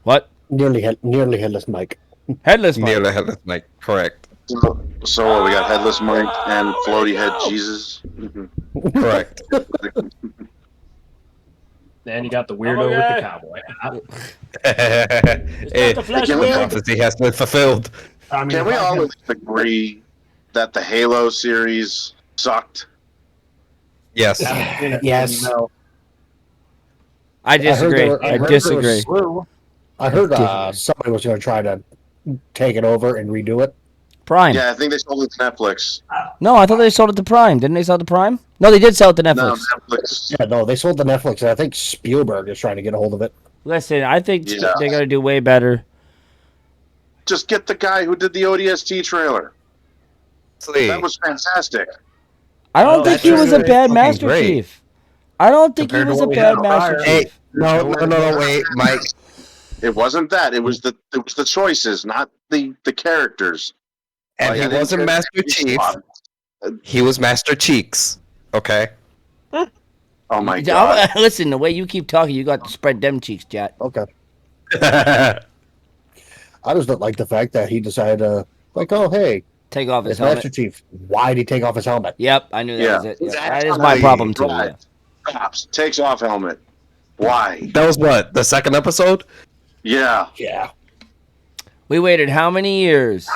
What? Nearly Headless Mike. Headless Mike. Nearly Headless Mike, correct. So what, we got Headless Mike and Floaty Head Jesus? Correct. And you got the weirdo with the cowboy hat. The Flash prophecy has been fulfilled. I mean, Can we if I all had- agree that the Halo series sucked? Yes. haven't seen it, Yes. no. I disagree. there- I I heard there disagree. was- I heard somebody was going to try to take it over and redo it. Prime. Yeah, I think they sold it to Netflix. No, I thought they sold it to Prime. Didn't they sell it to Prime? No, they did sell it to No, Netflix. Netflix. Yeah, no, they sold to Netflix, and I think Spielberg is trying to get a hold of it. Listen, I think Yeah. they're gonna do way better. Just get the guy who did the ODST trailer. That was fantastic. I don't Well, think that's he was a really bad fucking Master great. Chief. I don't think Compared he to was what a we bad had Master prior. Chief. Hey, no, wait, Mike. It wasn't that. It was the choices, not the characters. And Like, he I didn't wasn't care- Master Chief. He was Master Cheeks. Okay. Oh my god! Listen, the way you keep talking, you got to spread them cheeks, Jet. Okay. I just don't like the fact that he decided to, like, oh, hey, Take off his it's helmet. Master Chief. Why did he take off his helmet? Yep, I knew that Yeah. was it. Yep. That Exactly. is my problem too. Right. Yeah. Cops takes off helmet. Why? That was what, the second episode? Yeah. Yeah. We waited how many years,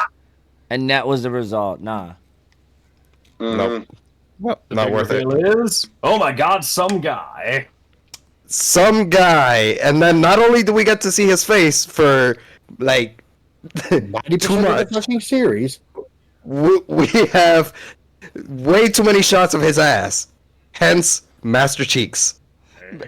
and that was the result. Nah. Mhm. No, The not big worth it. reveal is, oh my god, some guy. Some guy, and then not only do we get to see his face for like 90% too of the much, fucking series. we have way too many shots of his ass. Hence, Master Cheeks.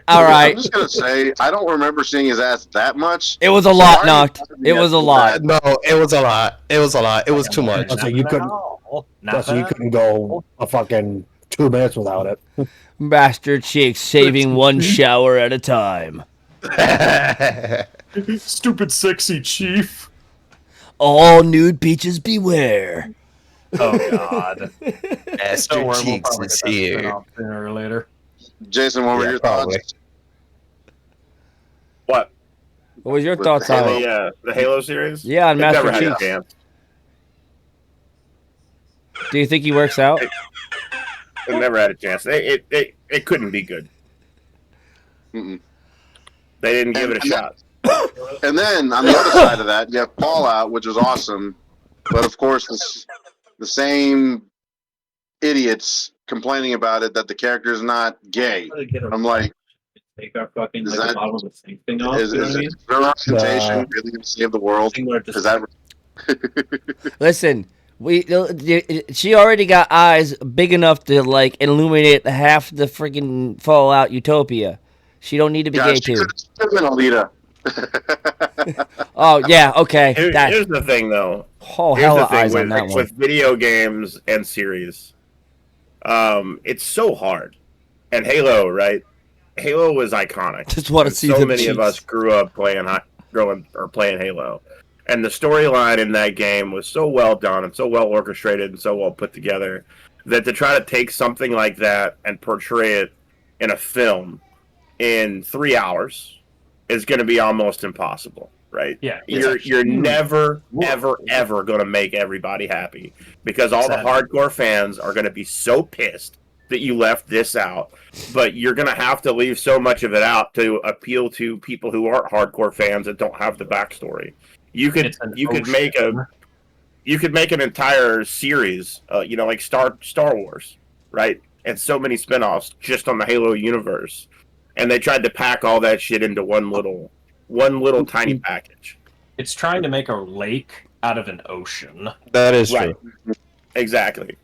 All I'm right. just gonna say I don't remember seeing his ass that much. It was a So lot, why knocked. did It was a lot. No, it was a lot. It was a lot. It was too much. So you couldn't- So you couldn't go a fucking 2 minutes without it. Master Cheeks saving one shower at a time. Stupid sexy chief. All nude beaches beware. Oh god. Master Don't worry, we'll Cheeks probably is get that here. spin-off sooner or later. Jason, what were Yeah, your probably. thoughts? What? What was your With thoughts on Halo. it? The Halo series? Yeah, on It Master never had a Cheeks. chance. Do you think he works out? It never had a chance. It couldn't be good. Mm-mm. They didn't give it a shot. And then on the other side of that, you have Fallout, which was awesome, but of course the same idiots complaining about it that the character is not gay. I'm like, Take our fucking Is like, that- bottle of the sink thing off. is You know what I mean? representation really going to save the world? Thing where it just- Is that Listen, she already got eyes big enough to like illuminate half the freaking Fallout Utopia. She don't need to be Yeah, gay she too. could have been Alita. Oh yeah, okay. That Here's the thing, though. oh Here's hell the of thing eyes with, on that one. with video games and series. It's so hard. And Halo, right? Halo was iconic. Just want to And see so them many of us cheeks. grew up playing Halo, and the storyline in that game was so well done and so well orchestrated and so well put together that to try to take something like that and portray it in a film in 3 hours is going to be almost impossible, right? Yeah. You're never ever going to make everybody happy because all the Exactly. hardcore fans are going to be so pissed that you left this out, but you're going to have to leave so much of it out to appeal to people who aren't hardcore fans that don't have the backstory. You could It's an make an entire series, like Star Wars, right? And so many spin-offs just on the Halo universe. And they tried to pack all that shit into one little tiny package. It's trying to make a lake out of an ocean. That is Right. true. Exactly.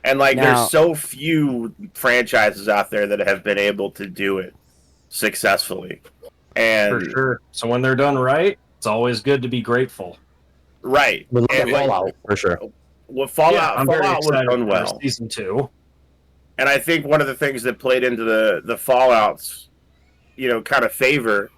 And like Now- there's so few franchises out there that have been able to do it successfully. And For sure. So when they're done right, it's always good to be grateful. right. We look at And like, Fallout. For sure. well, Fallout I'm very was excited done for well. season 2. And I think one of the things that played into the Fallout's, kind of favor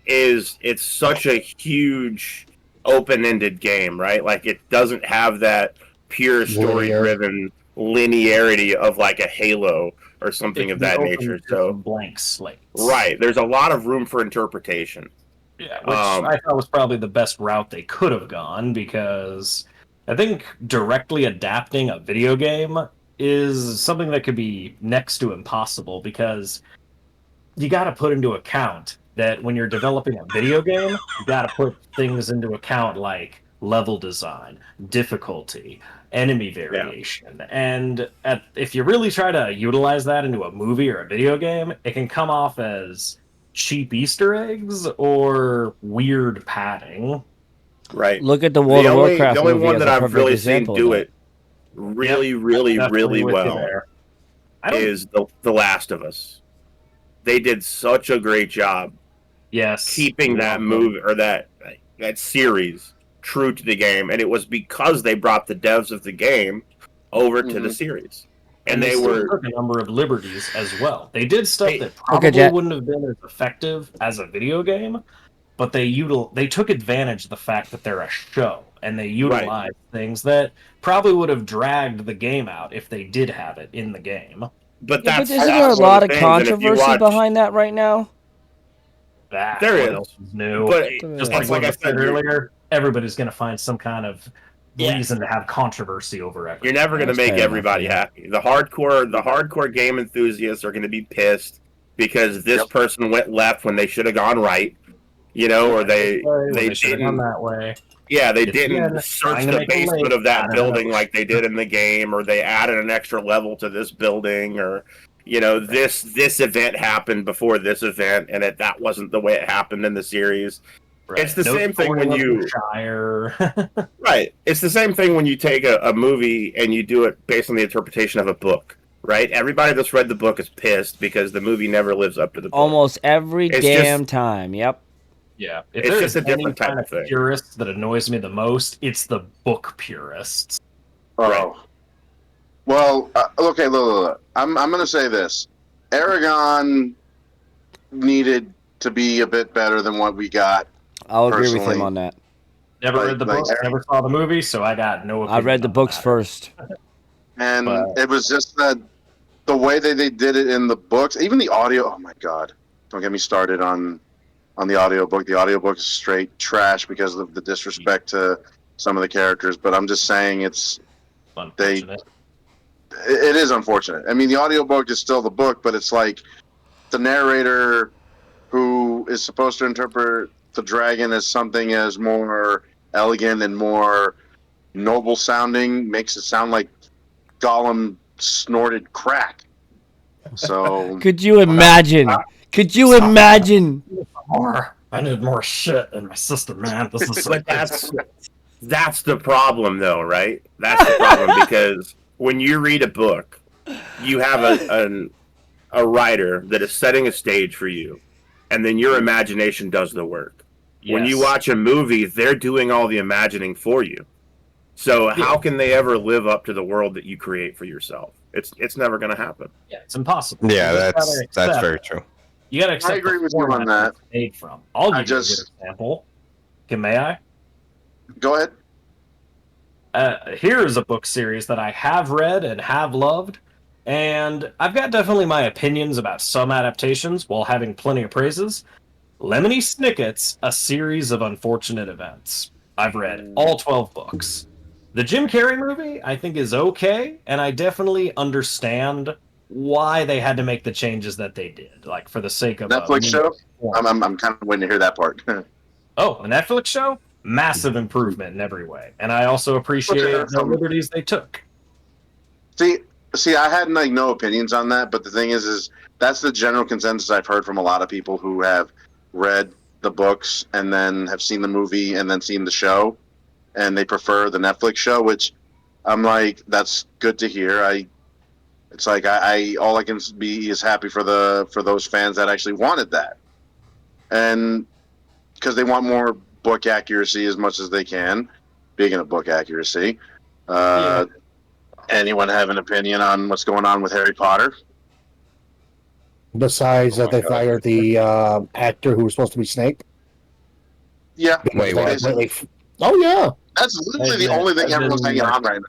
is it's such a huge open-ended game, right? Like it doesn't have that pure story-driven linearity of like a Halo or something of that nature. So blank slates. right, there's a lot of room for interpretation. Yeah, which I thought was probably the best route they could have gone because I think directly adapting a video game is something that could be next to impossible because you got to put into account that when you're developing a video game, you got to put things into account like level design, difficulty, enemy variation. And if you really try to utilize that into a movie or a video game, it can come off as cheap Easter eggs or weird padding. Right. Look at the World of Warcraft the only movie one as that a I've perfect really example seen of do that. it really, Yep, really, definitely really with you well there. I don't, is the Last of Us. They did such a great job yes, keeping that love them. movie or that series true to the game, and it was because they brought the devs of the game over to the series, And they still took a number of liberties as well. They did stuff Hey, that okay, probably Jet. wouldn't have been as effective as a video game, but they took advantage of the fact that they're a show, and they utilized things that probably would have dragged the game out if they did have it in the game. But Yeah, but that's isn't there a one of lot the of things, and if you controversy watch, behind that right now? That's there what is, else is new. but Just it's like like I what I said said, earlier, everybody's going to find some kind of reason to have controversy over everything. you're never going to That's make fair enough, everybody yeah. happy. The hardcore game enthusiasts are going to be pissed because this person went left when they should have gone right, or they should have gone didn't. that way. Yeah, they It's, didn't again, search trying to the make a basement link of that out of building it. like they did in the game, or they added an extra level to this building, or this event happened before this event, and that wasn't the way it happened in the series. Right. It's the same thing when you Shire. right. It's the same thing when you take a movie and you do it based on the interpretation of a book. Right? Everybody that's read the book is pissed because the movie never lives up to the book. Almost every It's damn just- time. Yep. Yeah, if It's there's just a any different type kind of thing. purist that annoys me the most, it's the book purists. Oh. Right. Well, okay, look. I'm going to say this. Aragon needed to be a bit better than what we got. I'll agree with Personally. him on that. Never Like- read the like- book, never saw the movie, so I got no opinion. I read the on books that. first. And But- it was just that the way that they did it in the books, even the audio, oh my God. Don't get me started on the audiobook. The audiobook is straight trash because of the disrespect to some of the characters, but I'm just saying it's Unfortunate. it is unfortunate. I mean, the audiobook is still the book, but it's like the narrator who is supposed to interpret the dragon as something as more elegant and more noble sounding makes it sound like Gollum snorted crack. So Could you imagine? Could you imagine? I need more shit in my system, man. This is But that's the problem, though, right? That's the problem because when you read a book, you have a writer that is setting a stage for you, and then your imagination does the work. When you Yes. watch a movie, they're doing all the imagining for you. So how can they ever live up to the world that you create for yourself? It's never going to happen. Yeah, it's impossible. Yeah, You just that's gotta that's accept- very true. You gotta accept I agree the with you on format that. it's made from. I'll I give you a just- good example. Okay, may I? go ahead. Here is a book series that I have read and have loved, and I've got definitely my opinions about some adaptations while having plenty of praises. Lemony Snicket's A Series of Unfortunate Events. I've read all 12 books. The Jim Carrey movie, I think, is okay, and I definitely understand why they had to make the changes that they did, like for the sake of Netflix show? form. I'm kind of waiting to hear that part. Oh, a Netflix show? Massive improvement in every way, and I also appreciate the liberties they took. See, I had like no opinions on that, but the thing is that's the general consensus I've heard from a lot of people who have read the books and then have seen the movie and then seen the show, and they prefer the Netflix show, which I'm like, that's good to hear. It's like I all I can be is happy for those fans that actually wanted that, and because they want more book accuracy as much as they can. Speaking of book accuracy, anyone have an opinion on what's going on with Harry Potter? Besides that, they fired the actor who was supposed to be Snape. Yeah. Wait, what? Oh yeah. That's literally the only thing everyone's hanging on right now.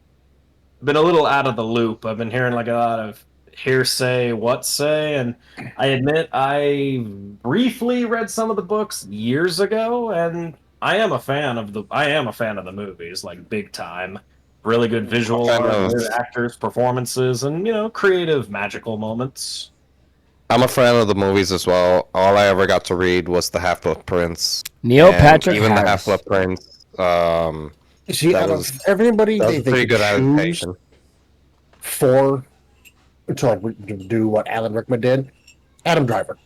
Been a little out of the loop. I've been hearing like a lot of hearsay, what say, and I admit I briefly read some of the books years ago, and I am a fan of the movies, like big time. Really good visual art, good actors, performances, and creative magical moments. I'm a fan of the movies as well. All I ever got to read was the Half-Blood Prince. Neil And Patrick even the Harris. Half-Blood Prince. See, That out was of everybody, that was they a pretty could good choose adaptation. for to like do what Alan Rickman did. Adam Driver.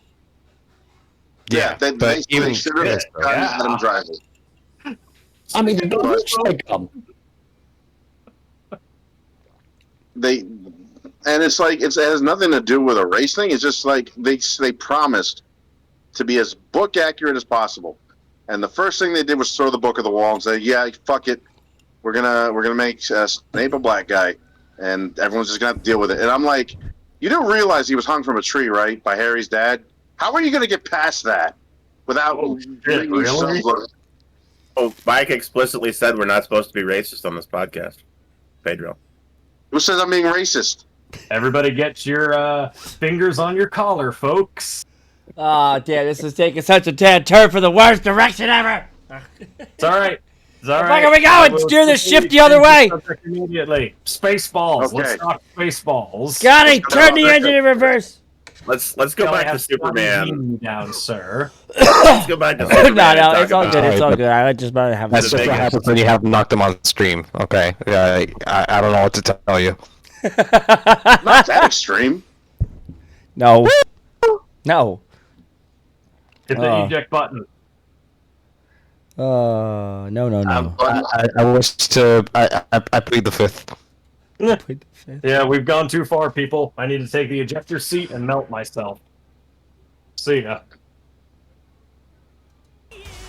Yeah, they but even should have shit, gotten yeah. Adam Driver. I mean, it looks like They, and it's like it has nothing to do with a race thing. It's just like they promised to be as book accurate as possible, and the first thing they did was throw the book at the wall and say, "Yeah, fuck it, we're gonna make Snape a black guy, and everyone's just gonna have to deal with it." And I'm like, you don't realize he was hung from a tree, right, by Harry's dad? How are you gonna get past that without shit, really? Oh, Mike explicitly said we're not supposed to be racist on this podcast. Pedro. Who says I'm being racist? Everybody get your fingers on your collar, folks. Oh, damn, this is taking such a tad turn for the worst direction ever. It's all right. It's all Where right. are we going? Steer this ship the other way. Immediately. Spaceballs. Okay. Let's talk Spaceballs. Scotty, turn the engine in reverse. Let's go Shall I back to have Superman. Scotty down, sir. Let's go back to Superman. No, and no, talk it's all about- good. It's all good. I just about to have That's the just what biggest. happens when you have knocked him on stream. Okay, yeah, I don't know what to tell you. Not that extreme. No. No. Hit the eject button. No. I wish to. I plead the fifth. Yeah, we've gone too far, people. I need to take the ejector seat and melt myself. See ya.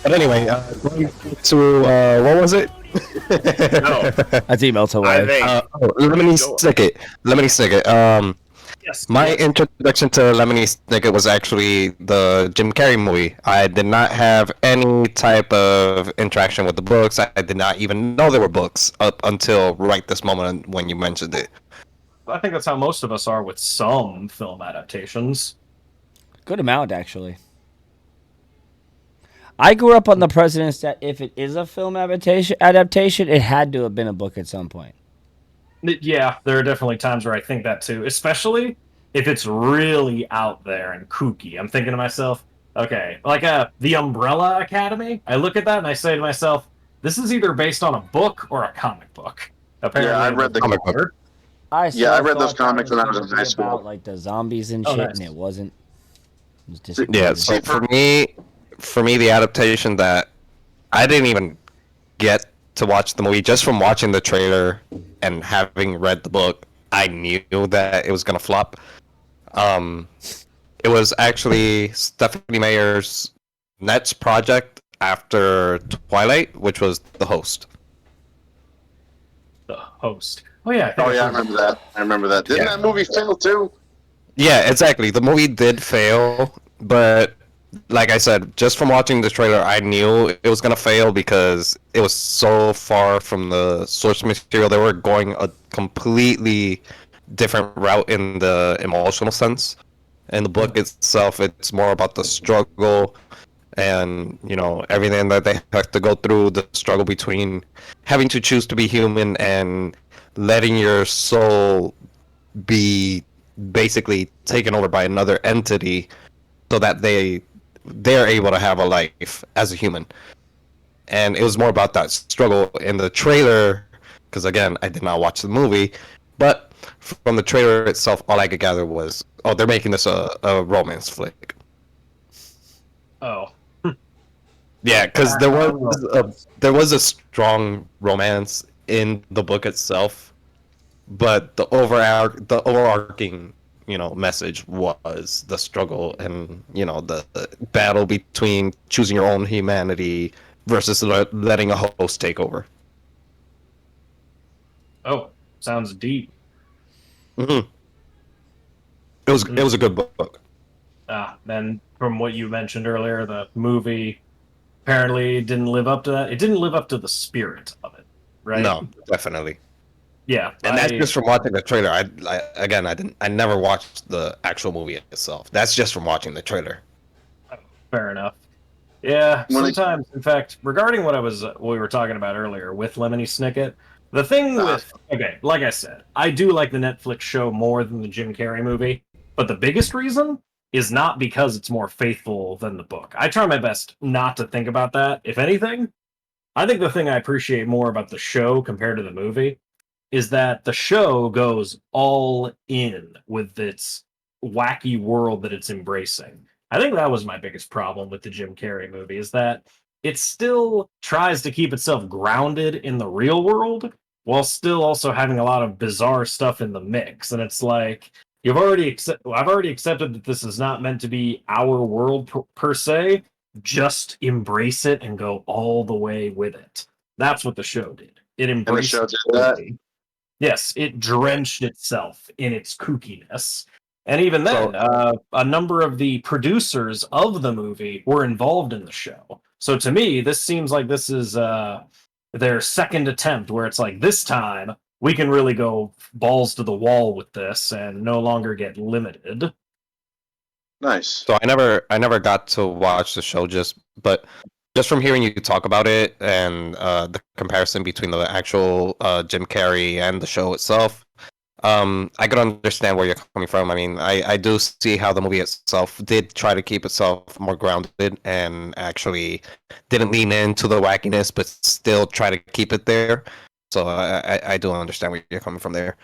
But anyway, so what was it? No, That's emailed I away. think Lemony Snicket. Lemony Snicket. Yes. My introduction to Lemony Snicket was actually the Jim Carrey movie. I did not have any type of interaction with the books. I did not even know there were books up until right this moment when you mentioned it. I think that's how most of us are with some film adaptations. Good amount, actually. I grew up on the presidents that if it is a film adaptation, it had to have been a book at some point. Yeah, there are definitely times where I think that too, especially if it's really out there and kooky. I'm thinking to myself, okay, like The Umbrella Academy, I look at that and I say to myself, this is either based on a book or a comic book. Apparently, Yeah, I read the comic book. I read those comics when I was in high school. About, like the zombies and Oh, shit, nice. and it wasn't. It was just Yeah, so for me, the adaptation that I didn't even get to watch the movie just from watching the trailer and having read the book, I knew that it was gonna flop. It was actually Stephanie Meyer's next project after Twilight, which was The Host. The Host. Oh yeah. I think Oh yeah, I I've heard remember that. Didn't Yeah. that movie fail too? Yeah, exactly. The movie did fail, but like I said, just from watching the trailer, I knew it was gonna fail because it was so far from the source material. They were going a completely different route in the emotional sense. In the book itself, it's more about the struggle and, you know, everything that they have to go through, the struggle between having to choose to be human and letting your soul be basically taken over by another entity so that they're able to have a life as a human. And it was more about that struggle in the trailer, because again, I did not watch the movie, but from the trailer itself, all I could gather was, oh, they're making this a romance flick. Oh. Yeah, because there was a strong romance in the book itself, but the overarching, you know, message was the struggle and, you know, the battle between choosing your own humanity versus letting a host take over. Oh, sounds deep. Mm-hmm. It was a good book. And from what you mentioned earlier, the movie apparently didn't live up to that. It didn't live up to the spirit of it, right? No, definitely. Yeah, And that's just from watching the trailer. I never watched the actual movie itself. That's just from watching the trailer. Fair enough. Yeah, When it- sometimes, in fact, regarding what we were talking about earlier with Lemony Snicket, the thing with, okay, like I said, I do like the Netflix show more than the Jim Carrey movie, but the biggest reason is not because it's more faithful than the book. I try my best not to think about that. If anything, I think the thing I appreciate more about the show compared to the movie is that the show goes all in with its wacky world that it's embracing. I think that was my biggest problem with the Jim Carrey movie is that it still tries to keep itself grounded in the real world while still also having a lot of bizarre stuff in the mix. And it's like I've already accepted that this is not meant to be our world per se. Just embrace it and go all the way with it. That's what the show did. It And the embraced show it did that. fully. Yes, it drenched itself in its kookiness. And even So- then, a number of the producers of the movie were involved in the show. So to me, this seems like this is their second attempt where it's like, this time we can really go balls to the wall with this and no longer get limited. Nice. So I never got to watch the show but just from hearing you talk about it and the comparison between the actual Jim Carrey and the show itself, I could understand where you're coming from. I mean, I do see how the movie itself did try to keep itself more grounded and actually didn't lean into the wackiness, but still try to keep it there. So I do understand where you're coming from there.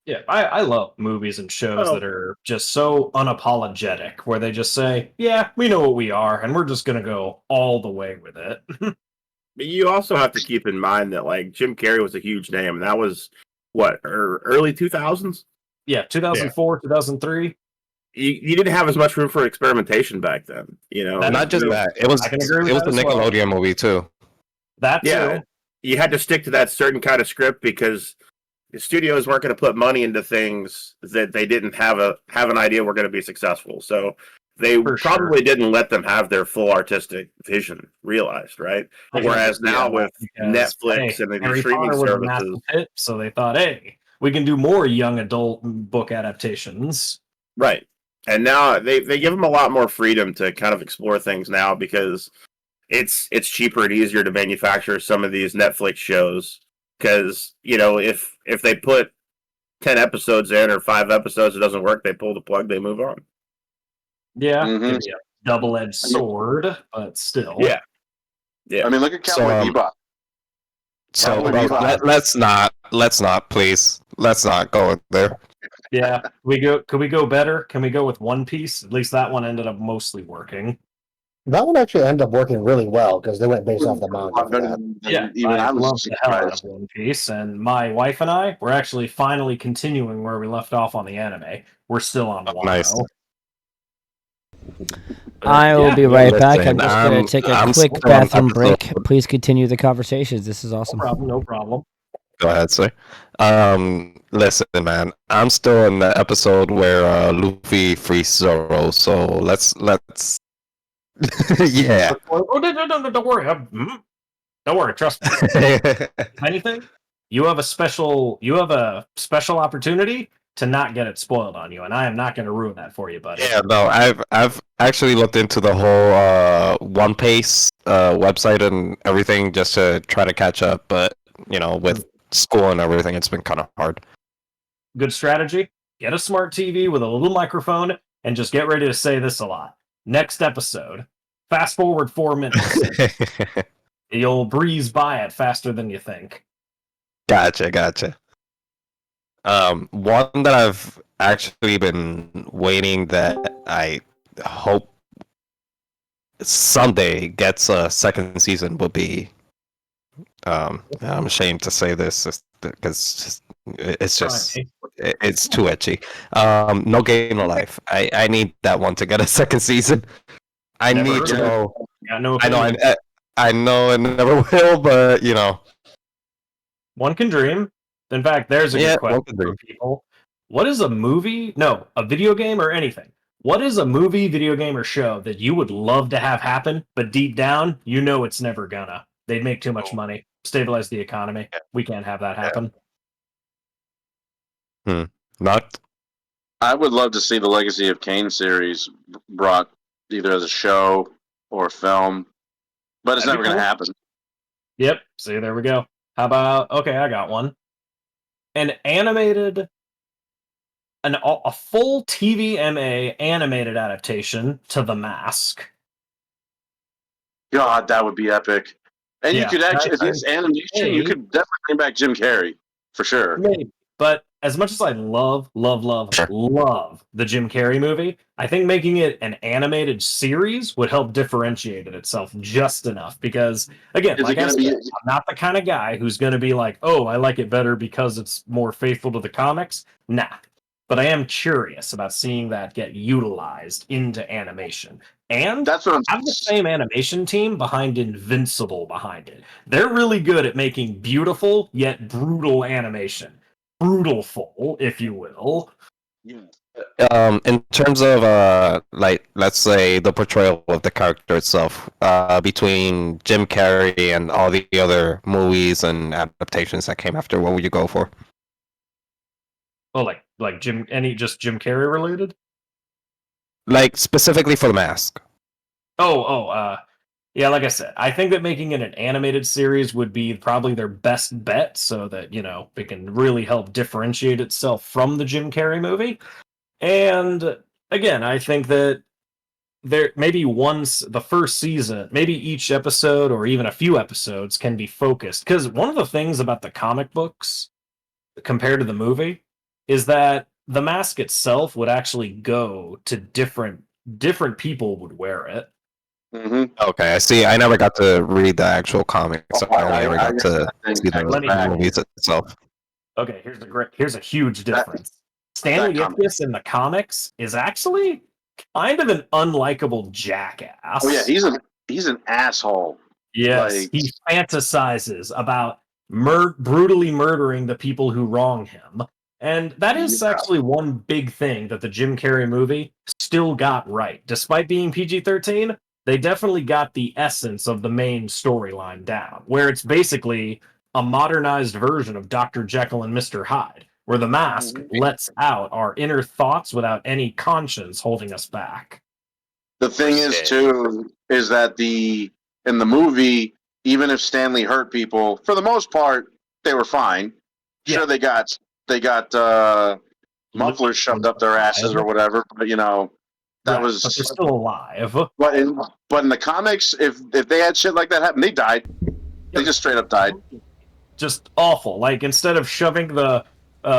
Yeah, I love movies and shows that are just so unapologetic, where they just say, yeah, we know what we are, and we're just going to go all the way with it. But you also have to keep in mind that like Jim Carrey was a huge name, and that was what early 2000s. Yeah, 2004, 2003. You didn't have as much room for experimentation back then. You know, That Not is just true. that, it was I can agree with a that as well. Nickelodeon movie too. That yeah, too. you had to stick to that certain kind of script because the studios weren't going to put money into things that they didn't have an idea were going to be successful. So they For probably sure. didn't let them have their full artistic vision realized, right? I can Whereas understand now that with because, Netflix hey, and the Harry streaming Potter was a services, massive hit, so they thought, hey, we can do more young adult book adaptations. right? And now they give them a lot more freedom to kind of explore things now because it's cheaper and easier to manufacture some of these Netflix shows because if they put 10 episodes in or 5 episodes, it doesn't work, they pull the plug, they move on. Yeah, Mhm. could be a double-edged sword, but still. Yeah. I mean, look at So, Cowboy Bebop. So Cowboy Bebop. let's not, please. Let's not go there. Yeah. Could we go better? Can we go with One Piece? At least that one ended up mostly working. That one actually ended up working really well because they went based off the manga for that. Yeah, Even I was love the hell out of surprised. One Piece, and my wife and I were actually finally continuing where we left off on the anime. We're still on Wano. Nice. I will Yeah. be right back. I'm Listen, just going to take a I'm quick still on bathroom break. episode- Please continue the conversations. This is No awesome. problem, no problem. Go ahead, sir. Listen, man. I'm still in the episode where Luffy frees Zoro. So let's yeah. Oh, don't worry. Don't worry, trust me. If anything, you have a special opportunity to not get it spoiled on you, and I am not going to ruin that for you, buddy. Yeah, no, I've actually looked into the whole One Piece website and everything just to try to catch up, but with school and everything, it's been kind of hard. Good strategy. Get a smart TV with a little microphone and just get ready to say this a lot. Next episode. Fast forward 4 minutes. You'll breeze by it faster than you think. Gotcha. One that I've actually been waiting that I hope someday gets a second season would be. I'm ashamed to say this because it's just it's too etchy. No Game No Life. I need that one to get a second season. I Never need heard to of it. know. Got no I know. opinion. I know it never will, but One can dream. In fact, there's a Yeah, good one question can for dream. people. What is a movie? No, a video game or anything. What is a movie, video game, or show that you would love to have happen, but deep down, you know it's never gonna? They'd make too much money, stabilize the economy. We can't have that happen. not. I would love to see the Legacy of Kain series brought either as a show or a film, but it's That'd be never going to cool. happen. Yep. See, there we go. How about, okay, I got one. An animated a full TVMA animated adaptation to The Mask. God, that would be epic. And you Yeah, could actually, if I- it's animation, hey. you could definitely bring back Jim Carrey for sure. Maybe. But as much as I love the Jim Carrey movie, I think making it an animated series would help differentiate it itself just enough. Because again, Is it like I gonna said, be? I'm not the kind of guy who's going to be like, "Oh, I like it better because it's more faithful to the comics." Nah. But I am curious about seeing that get utilized into animation. And That's what I'm. have the same animation team behind Invincible behind it. They're really good at making beautiful yet brutal animation. Brutalful, if you will. Yeah. In terms of like let's say the portrayal of the character itself, between Jim Carrey and all the other movies and adaptations that came after, what would you go for? Oh, like Jim Jim Carrey related? Like specifically for the mask. Yeah, like I said, I think that making it an animated series would be probably their best bet so that, it can really help differentiate itself from the Jim Carrey movie. And again, I think that there maybe once the first season, maybe each episode or even a few episodes can be focused. Because one of the things about the comic books compared to the movie is that the mask itself would actually go to different people would wear it. Mm-hmm. Okay, I see. I never got to read the actual comic, so I only ever got to see Let me- the movies itself. Okay, here's a huge difference. that Stanley comic. Ipkiss in the comics is actually kind of an unlikable jackass. Oh yeah, he's an asshole. Yes, like- he fantasizes about brutally murdering the people who wrong him. And that is Yeah. actually one big thing that the Jim Carrey movie still got right. Despite being PG-13, they definitely got the essence of the main storyline down, where it's basically a modernized version of Dr. Jekyll and Mr. Hyde, where the mask lets out our inner thoughts without any conscience holding us back. The thing is too is that in the movie, even if Stanley hurt people, for the most part, they were fine. Sure, Yeah. they got mufflers shoved up their asses or whatever, but that Right, was. but they're still alive. But in the comics, if they had shit like that happen, they died. They just straight up died. Just awful. Like instead of shoving the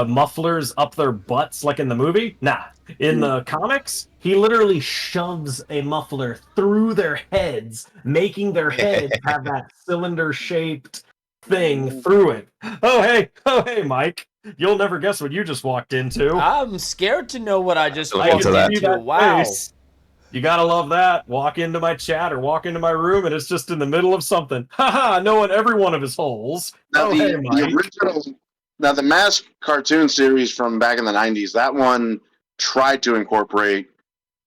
mufflers up their butts like in the movie, nah. In the comics, he literally shoves a muffler through their heads, making their heads have that cylinder-shaped thing through it. Oh hey, Mike. You'll never guess what you just walked into. I'm scared to know what I just I walked can give you into. that Wow. face. You gotta love that. Walk into my chat or walk into my room, and it's just in the middle of something. Haha, knowing every one of his holes. Now Hey, the Mike. original, the Mask cartoon series from back in the '90s, that one tried to incorporate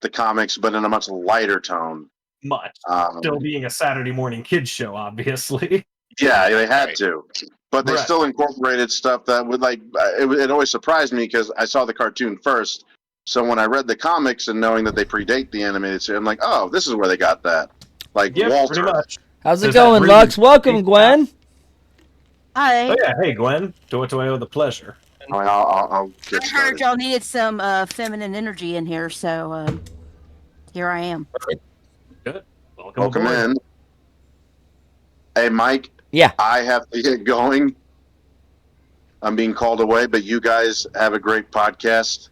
the comics, but in a much lighter tone. Much. Still being a Saturday morning kids show, obviously. Yeah, they had Right. to, but they Right. still incorporated stuff that would it always surprised me because I saw the cartoon first. So when I read the comics and knowing that they predate the animated series, I'm like, oh, this is where they got that. Like Yeah, Walter. pretty much. How's it Does that going, really Lux? Welcome, make Gwen. Hi. Oh yeah, hey Gwen. To what do I owe the pleasure? I'll get I heard started. y'all needed some feminine energy in here, so here I am. Good. Welcome aboard. in. Hey, Mike. Yeah. I have to get going. I'm being called away, but you guys have a great podcast.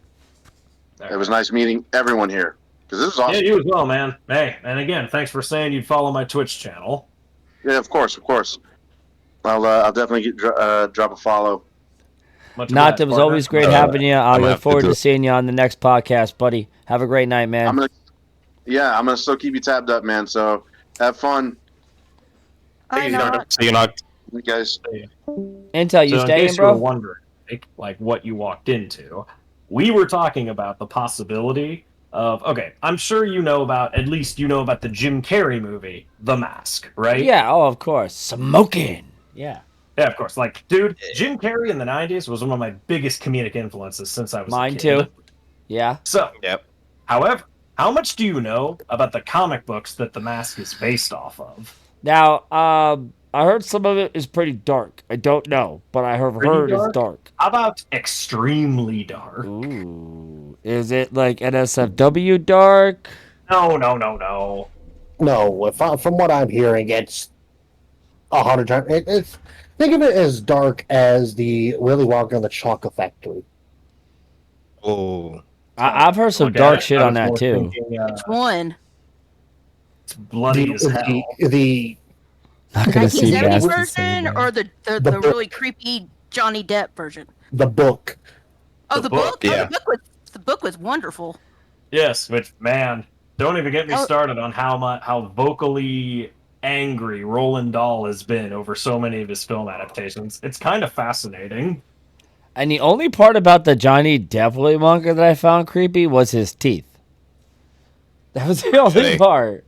It was nice meeting everyone here because this is awesome. Yeah, you as well, man. Hey, and again, thanks for saying you'd follow my Twitch channel. Yeah, of course. I'll definitely drop a follow. Much Not obliged, it was partner. always great having you. I I'm gonna look have to forward do to it. seeing you on the next podcast, buddy. Have a great night, man. I'm gonna still keep you tabbed up, man. So have fun, I know. So you're not. you guys. Intel, you So in staying, case you were bro? wondering, like what you walked into, we were talking about the possibility of. Okay, I'm sure at least you know about the Jim Carrey movie, The Mask, right? Yeah. Oh, of course. Smoking. Yeah. Yeah, of course. Like, dude, Jim Carrey in the '90s was one of my biggest comedic influences since I was a Mine kid. too. Yeah. So, Yep. however, how much do you know about the comic books that The Mask is based off of? Now, I heard some of it is pretty dark. I don't know, but I have Pretty heard it's dark? dark. How about extremely dark? Ooh. Is it like NSFW dark? No. No, from what I'm hearing, it's 100 times. It's think of it as dark as the Willy Wonka and the Chocolate Factory. Oh, I've heard some Look at dark it. shit I on was that more too. thinking, Which one? it's bloody as hell. The Not gonna see 1970s Nasty version saying or that. the book. really creepy Johnny Depp version? the book. Oh, The the book, book. Oh, yeah. the book was wonderful. Yes, which man, don't even get me Oh. started on how vocally angry Roald Dahl has been over so many of his film adaptations. It's kind of fascinating. And the only part about the Johnny Depp Willy Wonka that I found creepy was his teeth. That was the only Really? part.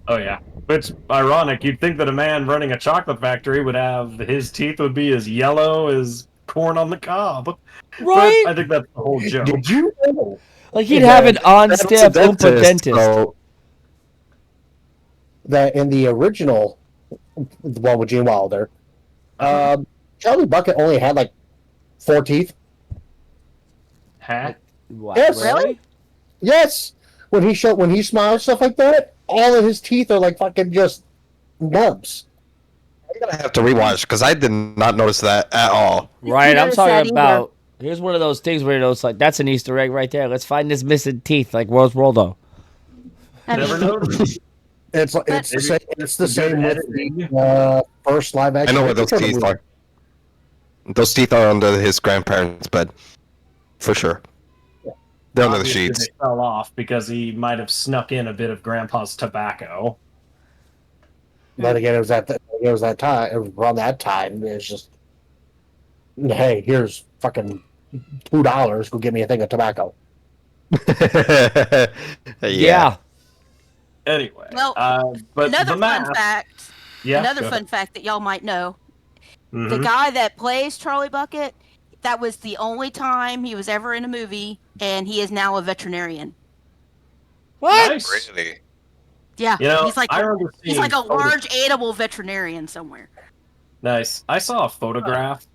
Oh yeah, it's ironic. You'd think that a man running a chocolate factory would have his teeth would be as yellow as corn on the cob. Right? But I think that's the whole joke. Did you know Like he'd have an on-staff That's a Oompa dentist. so that in the original, the one with Gene Wilder, Charlie Bucket only had like 4 teeth? Huh? Wow, Yes. Really? Yes. When he smiles stuff like that, all of his teeth are like fucking just nubs. I'm gonna have to rewatch because I did not notice that at all. Right, I'm notice that talking either. about. Here's one of those things where it's like that's an Easter egg right there. Let's find his missing teeth, like Rose Roldo. I Never mean, noticed. It's But- it's the same with editing. the first live I action. know where those teeth are. Those teeth are under his grandparents' bed, for sure. They're under the Obviously, sheets. they fell off because he might have snuck in a bit of Grandpa's tobacco. But again, it was that time. It was around that time. It's just, hey, here's fucking $2. Go get me a thing of tobacco. Yeah. Anyway, Well, but another the fun math, fact. yeah, Another go fun fact that y'all might know: ahead. the Mhm. guy that plays Charlie Bucket, that was the only time he was ever in a movie, and he is now a veterinarian. What? Nice. Really? Yeah, You know, he's like I remember he's seeing like a photo- large animal veterinarian somewhere. Nice. I saw a photograph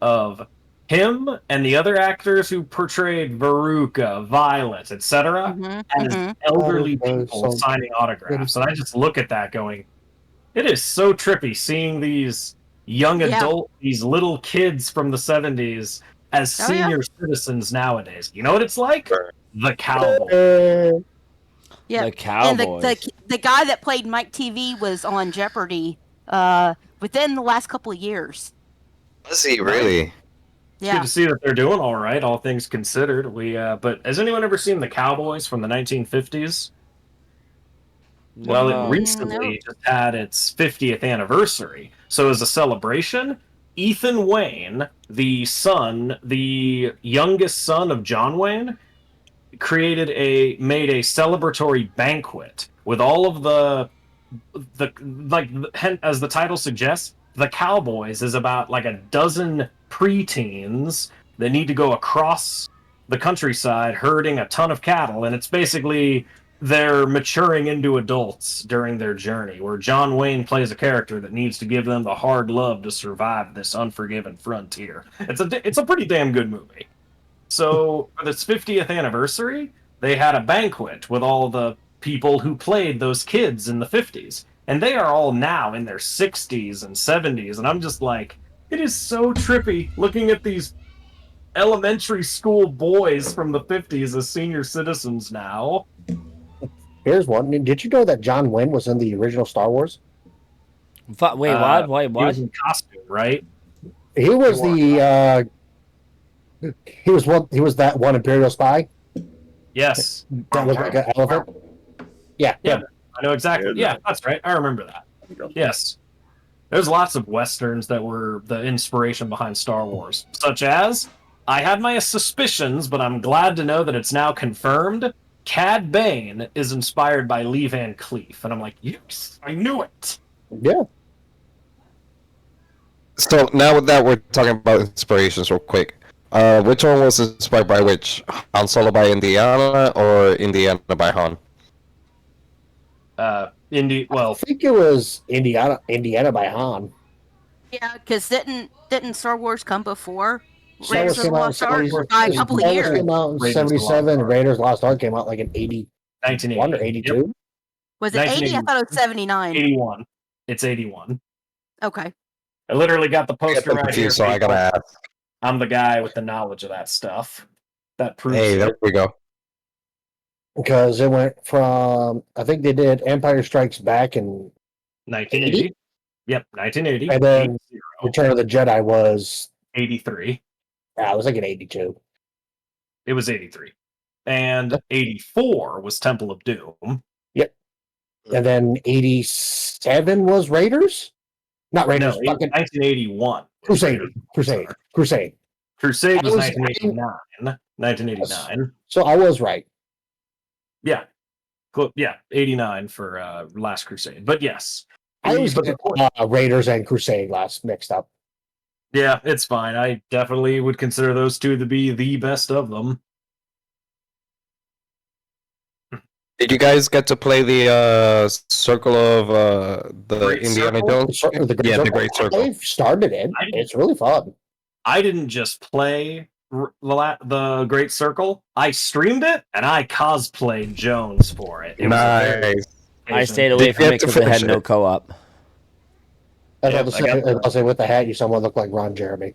of him and the other actors who portrayed Veruca, Violet, etc. Mhm, as mhm. elderly Oh, people so- signing autographs, and I just look at that going, it is so trippy seeing these young Yeah. adult, these little kids from the 70s as Oh, yeah. senior citizens nowadays. You know what it's like? Sure. The cowboy. Yeah, The and Cowboys. the guy that played Mike TV was on Jeopardy within the last couple of years. Was he really? It's Yeah. good to see that they're doing all right, all things considered. But has anyone ever seen the Cowboys from the 1950s? Well, No. it recently just had its 50th anniversary. So as a celebration, Ethan Wayne, the youngest son of John Wayne, made a celebratory banquet with all of as the title suggests, the Cowboys is about like a dozen preteens that need to go across the countryside herding a ton of cattle, and it's basically they're maturing into adults during their journey, where John Wayne plays a character that needs to give them the hard love to survive this unforgiven frontier. It's a pretty damn good movie. So for this 50th anniversary, they had a banquet with all the people who played those kids in the 50s. And they are all now in their 60s and 70s. And I'm just like, it is so trippy looking at these elementary school boys from the 50s as senior citizens now. Here's one. Did you know that John Wynn was in the original Star Wars? Wait, what? Wait, He what? was in costume, right? He was Sure. he was that one Imperial spy Yes. that looked like an elephant. Yeah. Yeah. I know exactly. Yeah. Yeah, that's right. I remember that. Yes. There's lots of westerns that were the inspiration behind Star Wars, such as I had my suspicions, but I'm glad to know that it's now confirmed. Cad Bane is inspired by Lee Van Cleef, and I'm like, yes, I knew it. Yeah. So now that we're talking about inspirations real quick, which one was inspired by which? Han Solo by Indiana or Indiana by Han? Well, I think it was Indiana by Han. Yeah, because didn't Star Wars come before Star Raiders Wars of the came out in Lost Ark 70, by a couple of Star Wars years? came out in Raiders of the Lost 77, Ark. Raiders Lost Ark came out like in 81 or 1980. 82. Was it 80? I 1980. thought it was 79. 81. It's 81. Okay. I literally got the I get poster them right here. confused, so I gotta ask. I'm the guy with the knowledge of that stuff. That proves Hey, there it. we go. Because it went from, I think they did Empire Strikes Back and 1980. Yep, 1980. And then 80, Return of the Jedi was, 83. it was like an 82. It was 83. And 84 was Temple of Doom. Yep. And then 87 was Raiders? Not Raiders, No, fucking 1981. Crusade. Crusade. Crusade was I was- 1989. 1989. So I was right. Yeah. Yeah, 89 for Last Crusade. But yes. I was But getting Raiders and Crusade last mixed up. yeah, it's fine. I definitely would consider those two to be the best of them. Did you guys get to play the Circle of the Great Indiana Circle? Jones? The Great Circle. I've started it. It's really fun. I didn't just play the Great Circle. I streamed it and I cosplayed Jones for it. It was a very Nice. I stayed away Did from you it get to because it had finish no it? co-op. I'll say with the hat, you someone look like Ron Jeremy.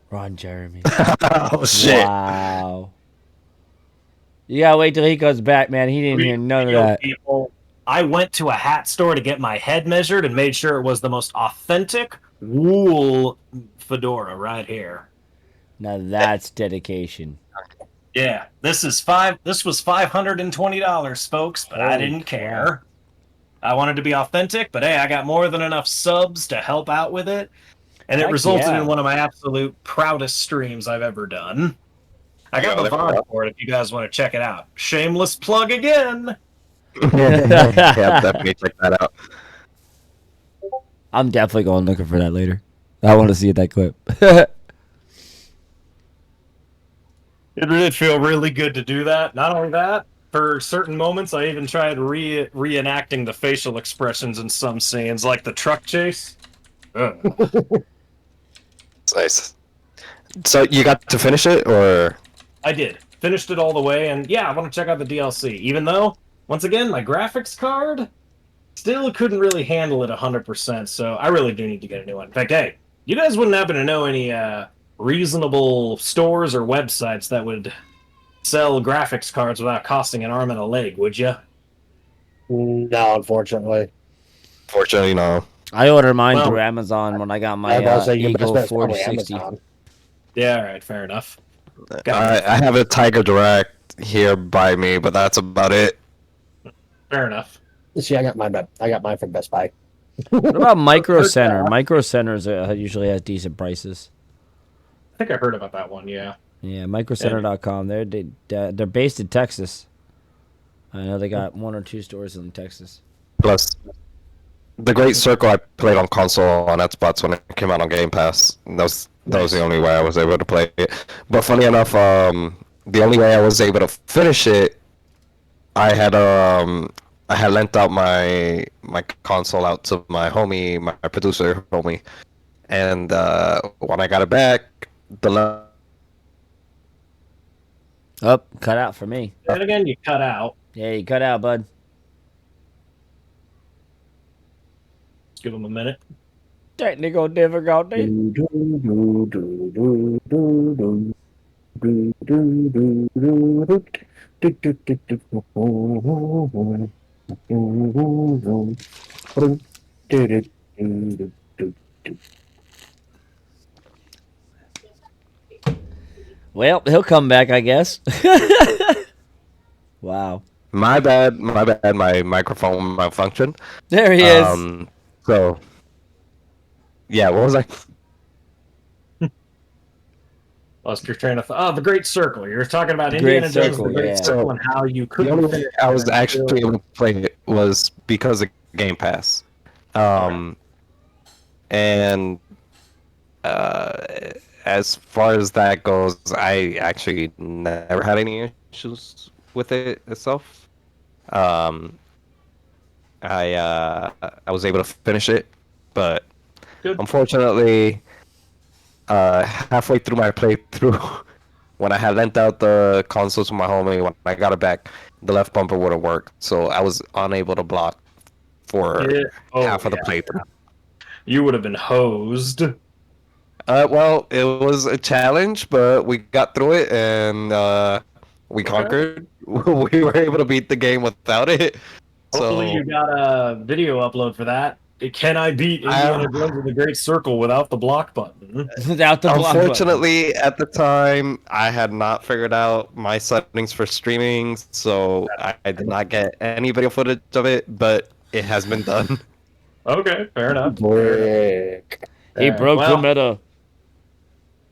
Ron Jeremy. Oh shit! Wow. You gotta wait till he goes back, man. He didn't hear none of Real that. people. I went to a hat store to get my head measured and made sure it was the most authentic wool fedora right here. Now that's dedication. Yeah, this was $520, folks, but I Holy didn't crap. care. I wanted to be authentic, but hey, I got more than enough subs to help out with it, and it Heck resulted yeah. in one of my absolute proudest streams I've ever done. I got Yeah, the there we VOD go. for it if you guys want to check it out. Shameless plug again. Yeah, definitely check that out. I'm definitely going looking for that later. I want to see that clip. It did feel really good to do that. Not only that, for certain moments, I even tried reenacting the facial expressions in some scenes, like the truck chase. Ugh. It's nice. So you got to finish it, or I did. Finished it all the way, and yeah, I want to check out the DLC. Even though, once again, my graphics card still couldn't really handle it 100%, so I really do need to get a new one. In fact, hey, you guys wouldn't happen to know any reasonable stores or websites that would sell graphics cards without costing an arm and a leg, would you? No, unfortunately. fortunately, no. I ordered mine Well, through Amazon when I got I my was about to say, your best Eagle bet is probably 460. Amazon. Yeah, all right, fair enough. I have a Tiger Direct here by me, but that's about it. Fair enough. See, I got mine from Best Buy. What about Micro Center? Micro Centers usually has decent prices. I think I heard about that one, yeah. Yeah, microcenter.com. They're based in Texas. I know they got one or two stores in Texas. Plus, the Great Circle I played on console on Xbox when it came out on Game Pass. That was the only way I was able to play it. But funny enough, the only way I was able to finish it, I had lent out my console out to my homie, my producer homie, and when I got it back, Oh, cut out for me. And again, you cut out. Yeah, you cut out, bud. Let's give him a minute. Technical difficulty. Well, he'll come back, I guess. Wow. my bad, my microphone malfunctioned. There he is. So, yeah, what was I? Lost your train of thought. Oh, the Great Circle. You're talking about The Great Indiana Jones, Circle, the Great yeah. Circle, and how you The couldn't. only way I was actually able to play it was because of Game Pass. And as far as that goes, I actually never had any issues with it itself. I was able to finish it, but Good. Unfortunately, halfway through my playthrough, when I had lent out the console to my homie, when I got it back, the left bumper wouldn't work, so I was unable to block for Yeah. Oh, half of the yeah. playthrough. You would have been hosed. Well, it was a challenge, but we got through it and we conquered. We were able to beat the game without it. Hopefully, So you got a video upload for that. Can I beat Indiana Jones in the Great Circle without the block button? Without the block button. unfortunately, at the time, I had not figured out my settings for streaming, so I did not get any video footage of it, but it has been done. Okay, fair enough. Fair enough. Brick. He broke the Well, meta.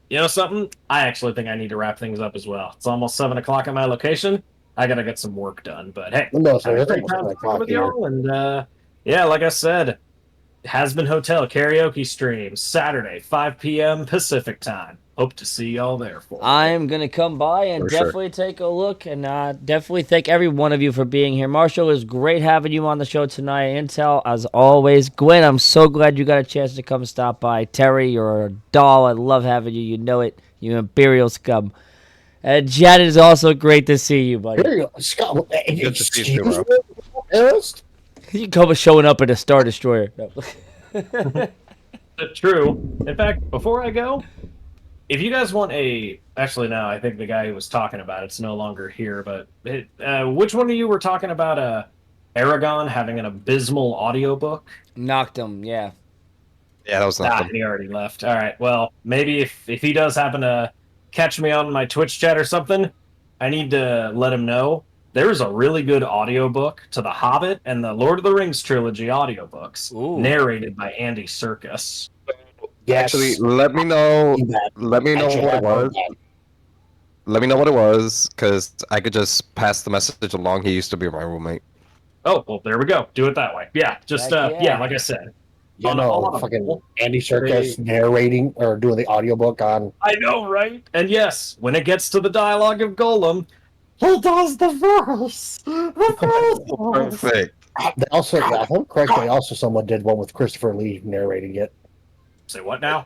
you know something? I actually think I need to wrap things up as well. It's almost 7 o'clock at my location. I gotta get some work done. But hey, No, so had a it's great almost time 7 talking o'clock with here. y'all, and yeah, like I said, Has Been Hotel karaoke stream Saturday, 5 p.m. Pacific time. Hope to see y'all there for it. I'm going to come by and For sure. definitely take a look and definitely thank every one of you for being here. Marshall, it was great having you on the show tonight. Intel, as always. Gwen, I'm so glad you got a chance to come stop by. Terry, you're a doll. I love having you. You know it. You Imperial scum. And Janet, is also great to see you, buddy. Here you go, Scott. Good to see you, Excuse bro. me? Pissed? You come showing up in a Star Destroyer. No. True. In fact, before I go, if you guys want actually, no, I think the guy who was talking about it's no longer here. But which one of you were talking about? Aragon having an abysmal audiobook? Knocked him, yeah. Yeah, that was not them. He already left. All right. Well, maybe if he does happen to catch me on my Twitch chat or something, I need to let him know there's a really good audiobook to The Hobbit and the Lord of the Rings trilogy audiobooks, Ooh. narrated by Andy Serkis. Yes. Actually, let me know. Let me know Actually, what I it heard was. that. Let me know what it was, because I could just pass the message along. He used to be my roommate. Oh, well, there we go. Do it that way. Yeah, just Heck yeah. yeah, like I said. You On know, Audible, fucking Andy Serkis narrating or doing the audiobook on. I know, right? And yes, when it gets to the dialogue of Golem, he does the verse. The verse. Perfect. They also, I hope correctly, also someone did one with Christopher Lee narrating it. Say what now?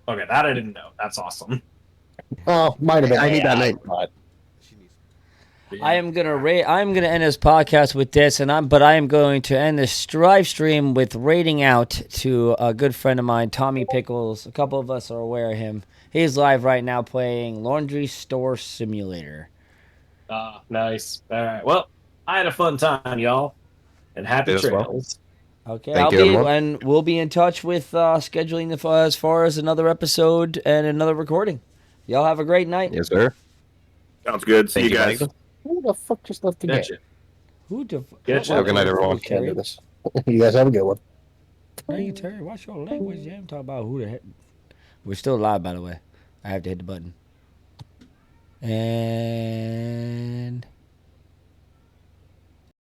Okay, that I didn't know. That's awesome. Oh, might have been. I need that AI, name. but I am gonna end this podcast with this, but I am going to end this live stream with rating out to a good friend of mine, Tommy Pickles. A couple of us are aware of him. He's live right now playing Laundry Store Simulator. Nice. All right. Well, I had a fun time, y'all, and happy As well. trails. Okay, Thank you, everyone. and we'll be in touch with scheduling as far as another episode and another recording. Y'all have a great night. Yes, sir. Sounds good. See Thank you you, guys. Mike. who the fuck just left the game? Gotcha. Who the Gotcha. Have a good night, everyone. Can't do this. You guys have a good one. Hey, Terry, watch your language. Yeah, I'm talking about who the heck. We're still live, by the way. I have to hit the button. And